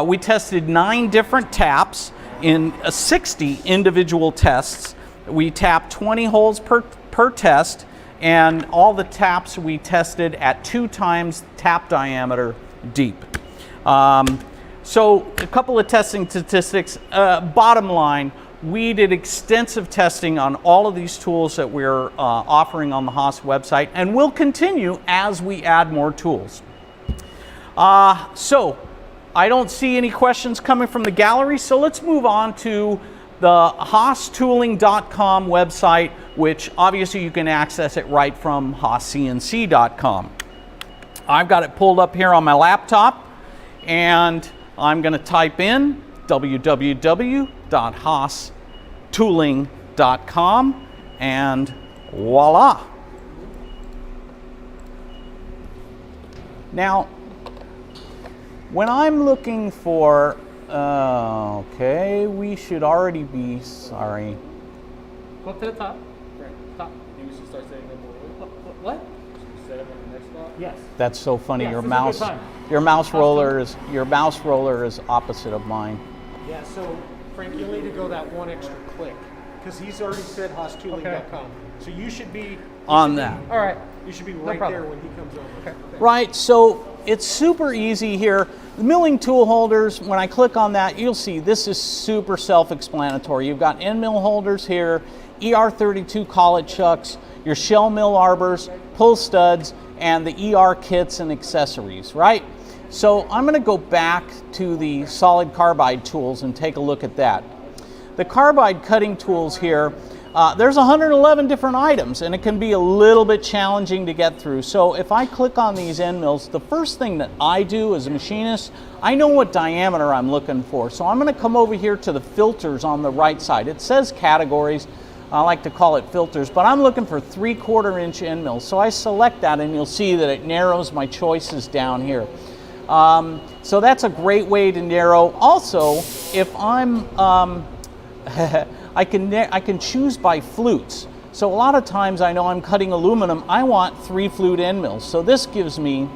We tested 9 different taps in 60 individual tests. We tapped 20 holes per test, and all the taps we tested at 2 times tap diameter deep. So a couple of testing statistics. Bottom line, we did extensive testing on all of these tools that we're offering on the Haas website, and will continue as we add more tools. So I don't see any questions coming from the gallery, so let's move on to the HaasTooling.com website, which obviously you can access it right from HaasCNC.com. I've got it pulled up here on my laptop, and I'm going to type in www.HaasTooling.com, and voila. Now, when I'm looking for, okay, we should already be, sorry. Go up to the top. Frank, Top. you should start setting up more. What? Set up on the next spot. Yes. That's so funny. Yes, Your this is a good mouse, time. your mouse roller is opposite of mine. Yeah, so Frank, you'll need to go that one extra click because he's already said HaasTooling.com. So you should be On that. All right. You should be right problem. there when he comes over. Okay. Right, so it's super easy here. The milling tool holders, when I click on that, you'll see this is super self-explanatory. You've got end mill holders here, ER32 collet chucks, your shell mill arbors, pull studs, and the ER kits and accessories, right? So I'm going to go back to the solid carbide tools and take a look at that. The carbide cutting tools here, there's 111 different items, and it can be a little bit challenging to get through. So if I click on these end mills, the first thing that I do as a machinist, I know what diameter I'm looking for. So I'm going to come over here to the filters on the right side. It says categories. I like to call it filters, but I'm looking for 3/4 inch end mills. So I select that, and you'll see that it narrows my choices down here. So that's a great way to narrow. Also, if I'm I can choose by flutes. So a lot of times I know I'm cutting aluminum, I want 3 flute end mills. So this gives me,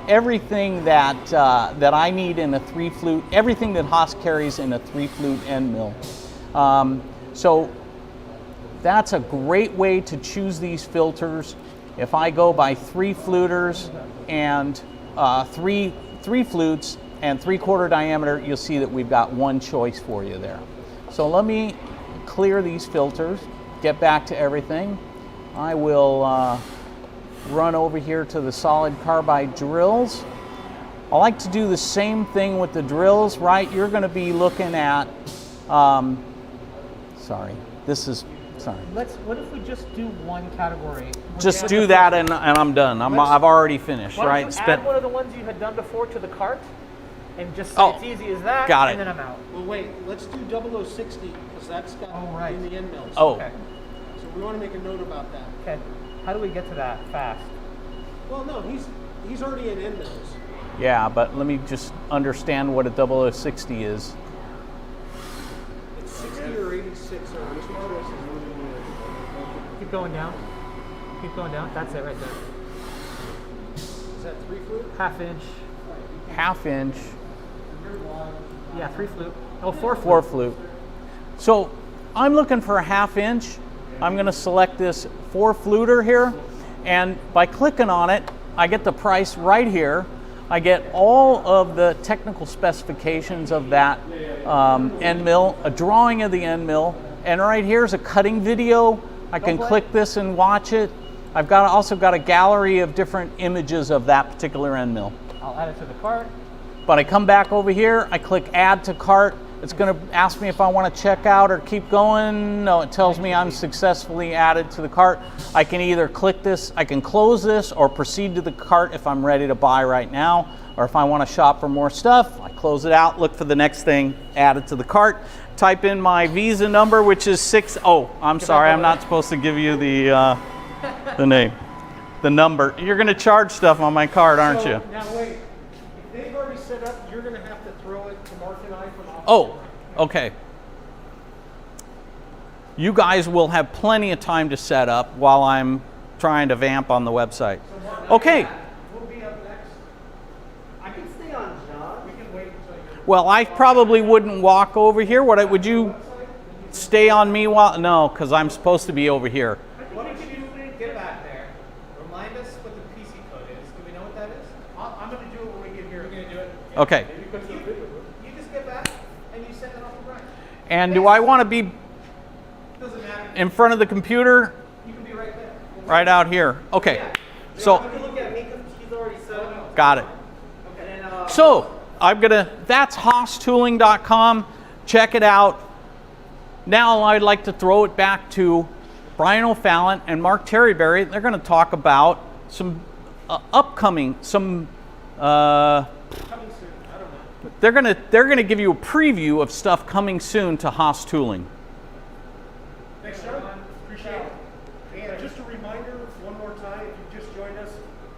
everything that that I need in a 3 flute, everything that Haas carries in a 3 flute end mill. So that's a great way to choose these filters. If I go by 3 fluters and 3 flutes and 3/4 diameter, you'll see that we've got one choice for you there. So let me clear these filters, get back to everything. I will run over here to the solid carbide drills. I like to do the same thing with the drills, right? You're going to be looking at, What if we just do one category? Just do that and I'm done. I've already finished, Why don't right? you add one of the ones you had done before to the cart, and just say Oh, it's easy as that, got it. and then I'm out. Well, wait, let's do 0060 because that's got right. in the end mills. Oh, Okay. So we want to make a note about that. Okay. How do we get to that fast? Well, no, he's already in end mills. yeah, but let me just understand what a 0060 is. It's 60 or 86 or which one is Keep going down. Keep going down. That's it right there. Is that 3 flute? 1/2 inch. 1/2 inch. Yeah, 3 flute. Oh, 4 flute. 4 flute. So I'm looking for a 1/2 inch. I'm going to select this 4 fluter here, and by clicking on it, I get the price right here. I get all of the technical specifications of that end mill, a drawing of the end mill, and right here's a cutting video. I can click this and watch it. I've also got a gallery of different images of that particular end mill. I'll add it to the cart. But I come back over here, I click add to cart. It's going to ask me if I want to check out or keep going. No, it tells me I'm successfully added to the cart. I can either click this, I can close this, or proceed to the cart if I'm ready to buy right now. Or if I want to shop for more stuff, I close it out, look for the next thing, add it to the cart, type in my Visa number, which is 60. Oh, I'm sorry, I'm not supposed to give you the name, the number. You're going to charge stuff on my card, aren't you? Now wait, if they've already set up, you're going to have to throw it to Mark and I from off. Oh, okay. You guys will have plenty of time to set up while I'm trying to vamp on the website. Okay. We'll be up next. I can stay on John. We can wait until you're... Well, I probably wouldn't walk over here. Would you stay on me while? No, because I'm supposed to be over here. What if you get back there? Remind us what the PC code is. Do we know what that is? I'm going to do it when we get here. You're going to do it? Okay. You just get back and you send it off to Brian. And do I want to be Doesn't matter. in front of the computer? You can be right there. Right out here. Okay. So, Look at me because he's already set up. got it. Okay. So, that's hosstooling.com. Check it out. Now I'd like to throw it back to Brian O'Fallon and Mark Terryberry. They're going to talk about some upcoming, they're going to give you a preview of stuff coming soon to Haas Tooling. Thanks, John. Appreciate it. And just a reminder, one more time, if you've just joined us,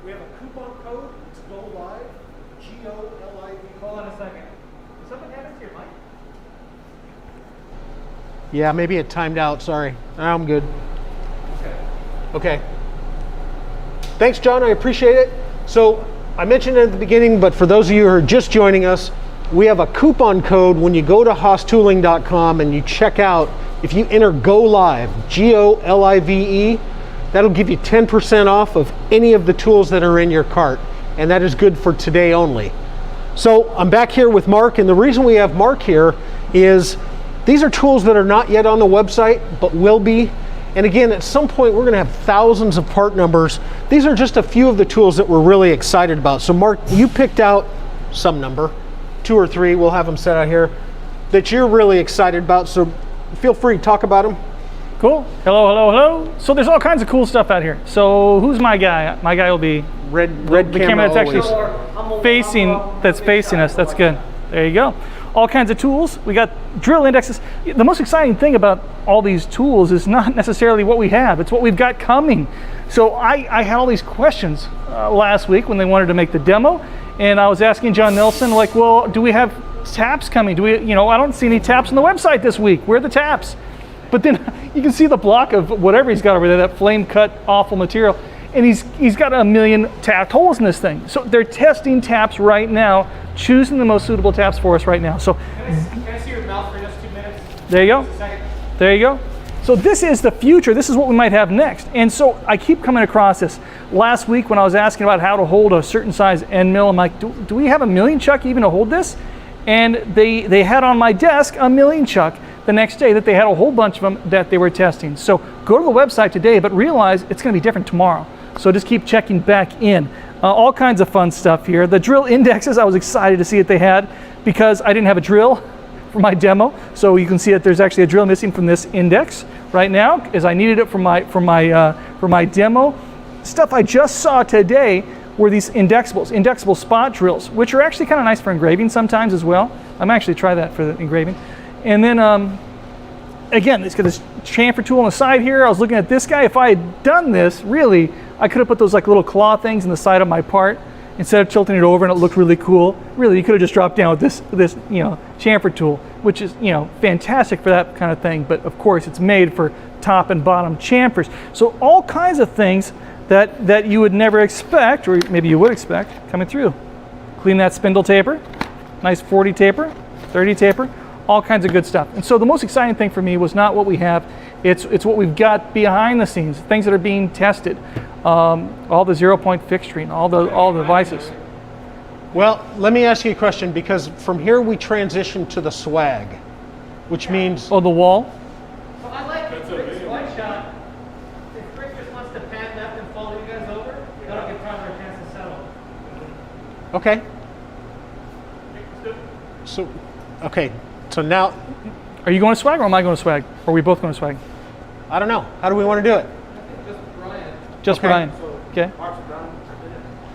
we have a coupon code. It's Go Live, GOLIV. Hold on a second. Did something happen to your mic? Yeah, maybe it timed out. Sorry. I'm good. Okay. Thanks, John. I appreciate it. So I mentioned it at the beginning, but for those of you who are just joining us, we have a coupon code when you go to hosstooling.com and you check out. If you enter Go Live, GOLIVE, that'll give you 10% off of any of the tools that are in your cart. And that is good for today only. So I'm back here with Mark, and the reason we have Mark here is these are tools that are not yet on the website, but will be. And again, at some point, we're going to have thousands of part numbers. These are just a few of the tools that we're really excited about. So Mark, you picked out some number, 2 or 3, we'll have them set out here, that you're really excited about. So feel free to talk about them. Cool. Hello, hello, hello. So there's all kinds of cool stuff out here. So who's my guy? My guy will be Red the camera that's always. actually facing us. That's good. There you go. All kinds of tools. We got drill indexes. The most exciting thing about all these tools is not necessarily what we have, it's what we've got coming. So I had all these questions last week when they wanted to make the demo, and I was asking John Nelson, like, well, do we have taps coming? Do we, I don't see any taps on the website this week. Where are the taps? But then you can see the block of whatever he's got over there, that flame cut awful material, and he's got 1 million tapped holes in this thing. So they're testing taps right now, choosing the most suitable taps for us right now. So Can I see your mouth for just 2 minutes? there you go. Just a second. There you go. So this is the future. This is what we might have next. And so I keep coming across this. Last week when I was asking about how to hold a certain size end mill, I'm like, do we have 1 million chuck even to hold this? And they had on my desk 1 million chuck the next day that they had a whole bunch of them that they were testing. So go to the website today, but realize it's going to be different tomorrow. So just keep checking back in. All kinds of fun stuff here. The drill indexes, I was excited to see that they had because I didn't have a drill for my demo. So you can see that there's actually a drill missing from this index right now, as I needed it for my demo. Stuff I just saw today were these indexable spot drills, which are actually kind of nice for engraving sometimes as well. I'm actually try that for the engraving. And then again, it's got this chamfer tool on the side here. I was looking at this guy. If I had done this, really, I could have put those like little claw things in the side of my part instead of tilting it over, and it looked really cool. Really, you could have just dropped down with this chamfer tool, which is fantastic for that kind of thing. But of course, it's made for top and bottom chamfers. So all kinds of things that you would never expect, or maybe you would expect, coming through. Clean that spindle taper, nice 40 taper, 30 taper. All kinds of good stuff. And so the most exciting thing for me was not what we have, it's what we've got behind the scenes, things that are being tested, all the 0-point fixturing, all the devices. Well, let me ask you a question, because from here we transition to the swag, which means... Oh, the wall? So I like Rick's one shot. If Rick just wants to pan left and Okay. So, okay. So now, Are you going to swag or am I going to swag? Or are we both going to swag? I don't know. How do we want to do it? Just Okay. Brian. Okay.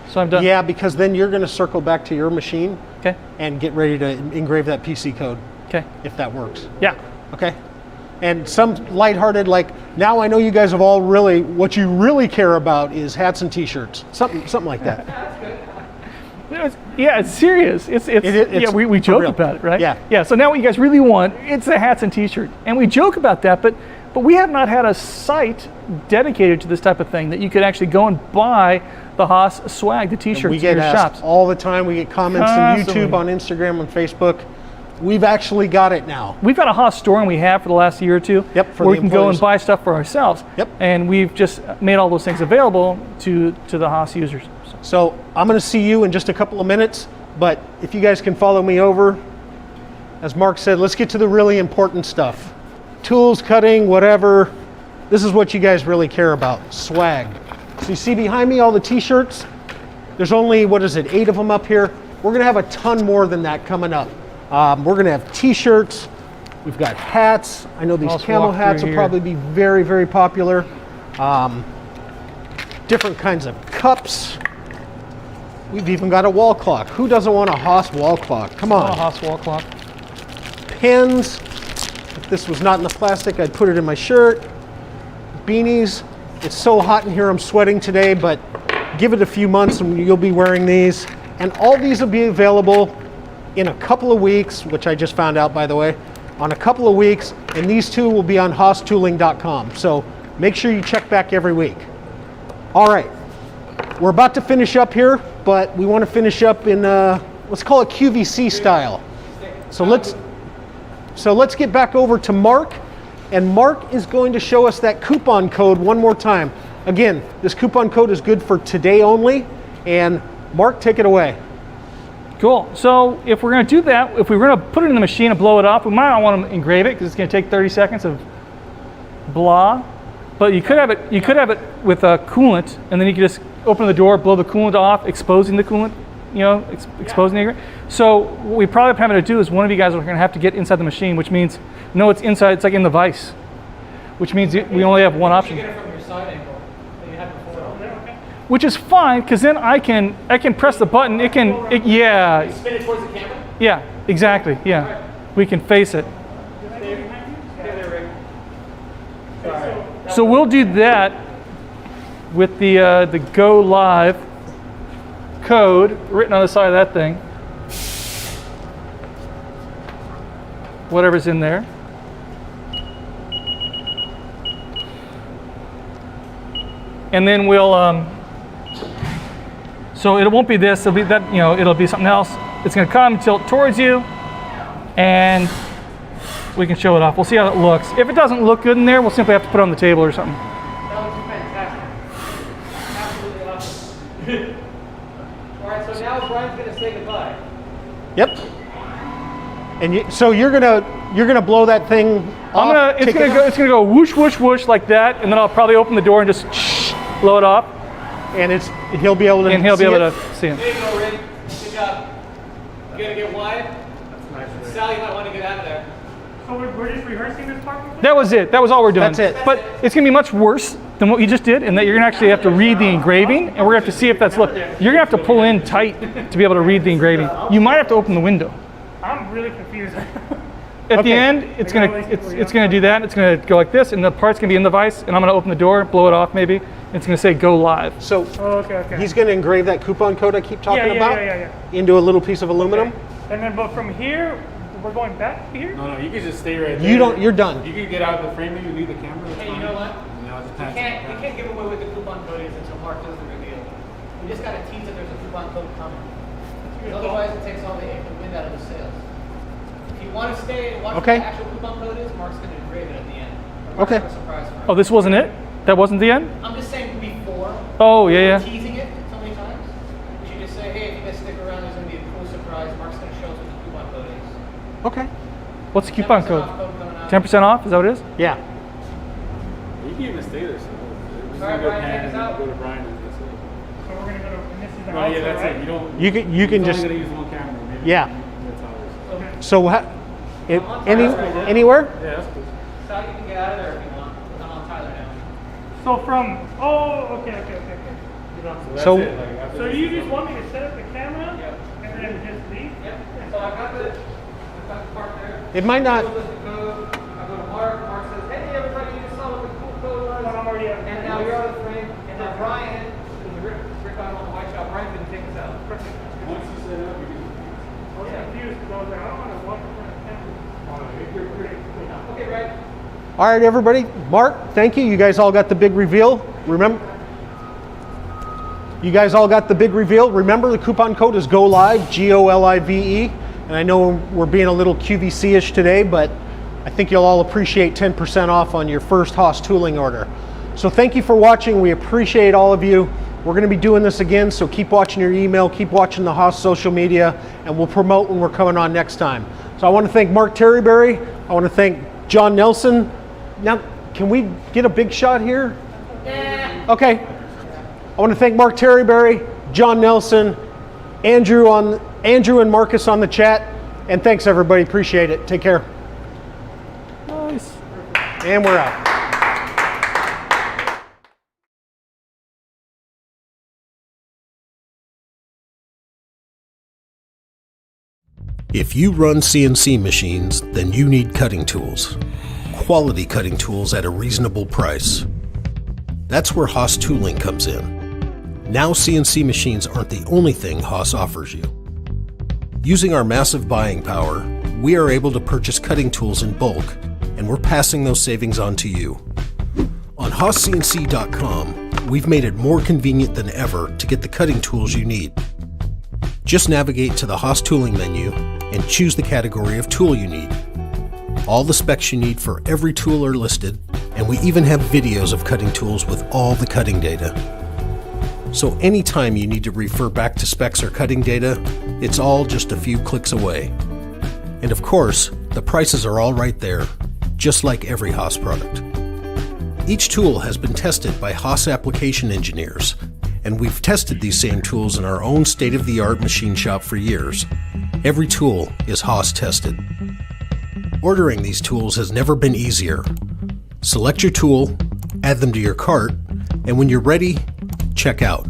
So I'm done. Yeah, because then you're going to circle back to your machine Okay. and get ready to engrave that PC code, Okay. if that works. Yeah. Okay. And some lighthearted, like, now I know you guys have all really, what you really care about is hats and t-shirts. Something like that. Yeah, it's serious. It's it's we for joke real. about it, right? Yeah. Yeah. So now what you guys really want, it's the hats and t-shirt. And we joke about that, but we have not had a site dedicated to this type of thing that you could actually go and buy the Haas swag, the t-shirts We in get your asked shops. all the time. We get comments on Constantly. YouTube, on Instagram, on Facebook. We've actually got it now. We've got a Haas store, and we have for the last year or two. Yep, for where the we can go and employees. buy stuff for ourselves. Yep. And we've just made all those things available to the Haas users. So I'm going to see you in just a couple of minutes, but if you guys can follow me over, as Mark said, let's get to the really important stuff. Tools, cutting, whatever. This is what you guys really care about, swag. So you see behind me all the t-shirts? There's only, 8 of them up here. We're going to have a ton more than that coming up. We're going to have t-shirts. We've got hats. I know these Let's camel walk through hats will here. probably be very, very popular. Different kinds of cups. We've even got a wall clock. Who doesn't want a Haas wall clock? Come A on. Haas wall clock. Pins. If this was not in the plastic, I'd put it in my shirt. Beanies. It's so hot in here, I'm sweating today, but give it a few months and you'll be wearing these. And all these will be available in a couple of weeks, which I just found out, by the way, on a couple of weeks, and these two will be on HaasTooling.com. So make sure you check back every week. All right, we're about to finish up here, but we want to finish up in, let's call it QVC style. So let's get back over to Mark, and Mark is going to show us that coupon code one more time. Again, this coupon code is good for today only, and Mark, take it away. Cool. So if we're going to do that, if we were going to put it in the machine and blow it off, we might not want to engrave it because it's going to take 30 seconds of blah. But you could have it. You could have it with a coolant, and then you could just open the door, blow the coolant off, exposing the coolant. You know, exposing the ingredient. So what we probably have to do is one of you guys are going to have to get inside the machine, which means no, it's inside. It's like in the vise, which means we only have one option. You get it from your side angle that you had before. Which is fine because then I can press the button. Yeah. Spin it towards the camera. Yeah, exactly. Yeah, we can face it. So we'll do that with the Go Live code written on the side of that thing. Whatever's in there. And then we'll so it won't be this, it'll be that, you know, it'll be something else. It's going to come, tilt towards you, and we can show it off. We'll see how it looks. If it doesn't look good in there, we'll simply have to put it on the table or something. That looks fantastic. Absolutely awesome. All right, so now Brian's going to say goodbye. Yep. And so you're gonna blow that thing off. It's gonna go whoosh whoosh whoosh like that, and then I'll probably open the door and just blow it off, and he'll be able to. And he'll be see able it. to see him. There you go, Rick. Good job. You gotta get wide. That's nice. Sal, you might want to get out of there. So we're just rehearsing this part? That was it. That was all we're doing. That's it. But it's gonna be much worse than what you just did, in that you're gonna actually have to read the engraving, and we're gonna have to see if that's look. You're gonna have to pull in tight to be able to read the engraving. You might have to open the window. I'm really confused. At the Okay. end, it's gonna do that. It's gonna go like this, and the part's gonna be in the vise, and I'm gonna open the door, blow it off maybe. And it's gonna say Go Live. So Oh, okay. he's gonna engrave that coupon code I keep talking about Yeah. into a little piece of aluminum. And then, but from here, we're going back here? No, you can just stay right there. You're done. You can get out of the frame, maybe leave the camera. that's Hey, you fine. know what? And I'll just You pass can't give away what the coupon code is until Mark does the reveal. We just gotta tease that there's a coupon code coming. Otherwise, it takes all the wind out of the sails. If you want to stay and watch Okay. what the actual coupon code is, Mark's gonna engrave it at the end. Mark's Okay. got a surprise for Oh, us. this wasn't it? That wasn't the end? I'm just saying before. Oh, yeah. Teasing it so many times. We should just say, hey, if you guys stick around, there's gonna be a cool surprise. Mark's gonna show us what the coupon code is. Okay. What's the coupon 10% code? off code coming out. 10% off? Is that what it is? Yeah. You can even stay there. So All right, Brian, check us out. Go to Brian and that's it. So we're gonna go to, and this is the No, yeah, outside, that's right? it. You don't. You can You're just, only gonna use one camera. Maybe. yeah. That's how it is. Okay. So anywhere? Yeah, that's cool. Sal, you can get out of there if you want. I'm on Tyler now. So from, oh, okay. That's So- it. Like, after So this, you just want me to set up the camera Yep. and then just leave? Yep. So I've got the part there. It might not. I go to code. I go to Mark. Mark says, "Hey, everybody, you just saw what the cool code was." But I'm already up. And now you're on the frame. And then Brian, because Rick on the white shop, Brian can take us out. Perfect. once you set up, you can. I was confused because I was like, I don't want to walk in front of the camera. Okay, right. All right, everybody. Mark, thank you. You guys all got the big reveal. Remember? You guys all got the big reveal. Remember, the coupon code is GOLIVE, GOLIVE. And I know we're being a little QVC-ish today, but I think you'll all appreciate 10% off on your first Haas tooling order. So thank you for watching. We appreciate all of you. We're going to be doing this again, so keep watching your email, keep watching the Haas social media, and we'll promote when we're coming on next time. So I want to thank Mark Terryberry. I want to thank John Nelson. Now, can we get a big shot here? Yeah. Okay. I want to thank Mark Terryberry, John Nelson, Andrew and Marcus on the chat, and thanks everybody. Appreciate it. Take care. Nice. And we're out. If you run CNC machines, then you need cutting tools. Quality cutting tools at a reasonable price. That's where Haas Tooling comes in. Now CNC machines aren't the only thing Haas offers you. Using our massive buying power, we are able to purchase cutting tools in bulk, and we're passing those savings on to you. On HaasCNC.com, we've made it more convenient than ever to get the cutting tools you need. Just navigate to the Haas Tooling menu and choose the category of tool you need. All the specs you need for every tool are listed, and we even have videos of cutting tools with all the cutting data. So anytime you need to refer back to specs or cutting data, it's all just a few clicks away. And of course, the prices are all right there, just like every Haas product. Each tool has been tested by Haas application engineers, and we've tested these same tools in our own state-of-the-art machine shop for years. Every tool is Haas tested. Ordering these tools has never been easier. Select your tool, add them to your cart, and when you're ready, check out.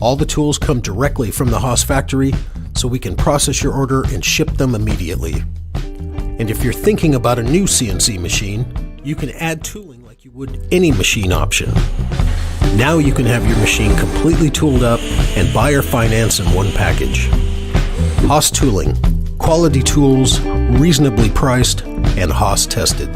All the tools come directly from the Haas factory, so we can process your order and ship them immediately. And if you're thinking about a new CNC machine, you can add tooling like you would any machine option. Now you can have your machine completely tooled up and buy or finance in one package. Haas Tooling, quality tools, reasonably priced, and Haas tested.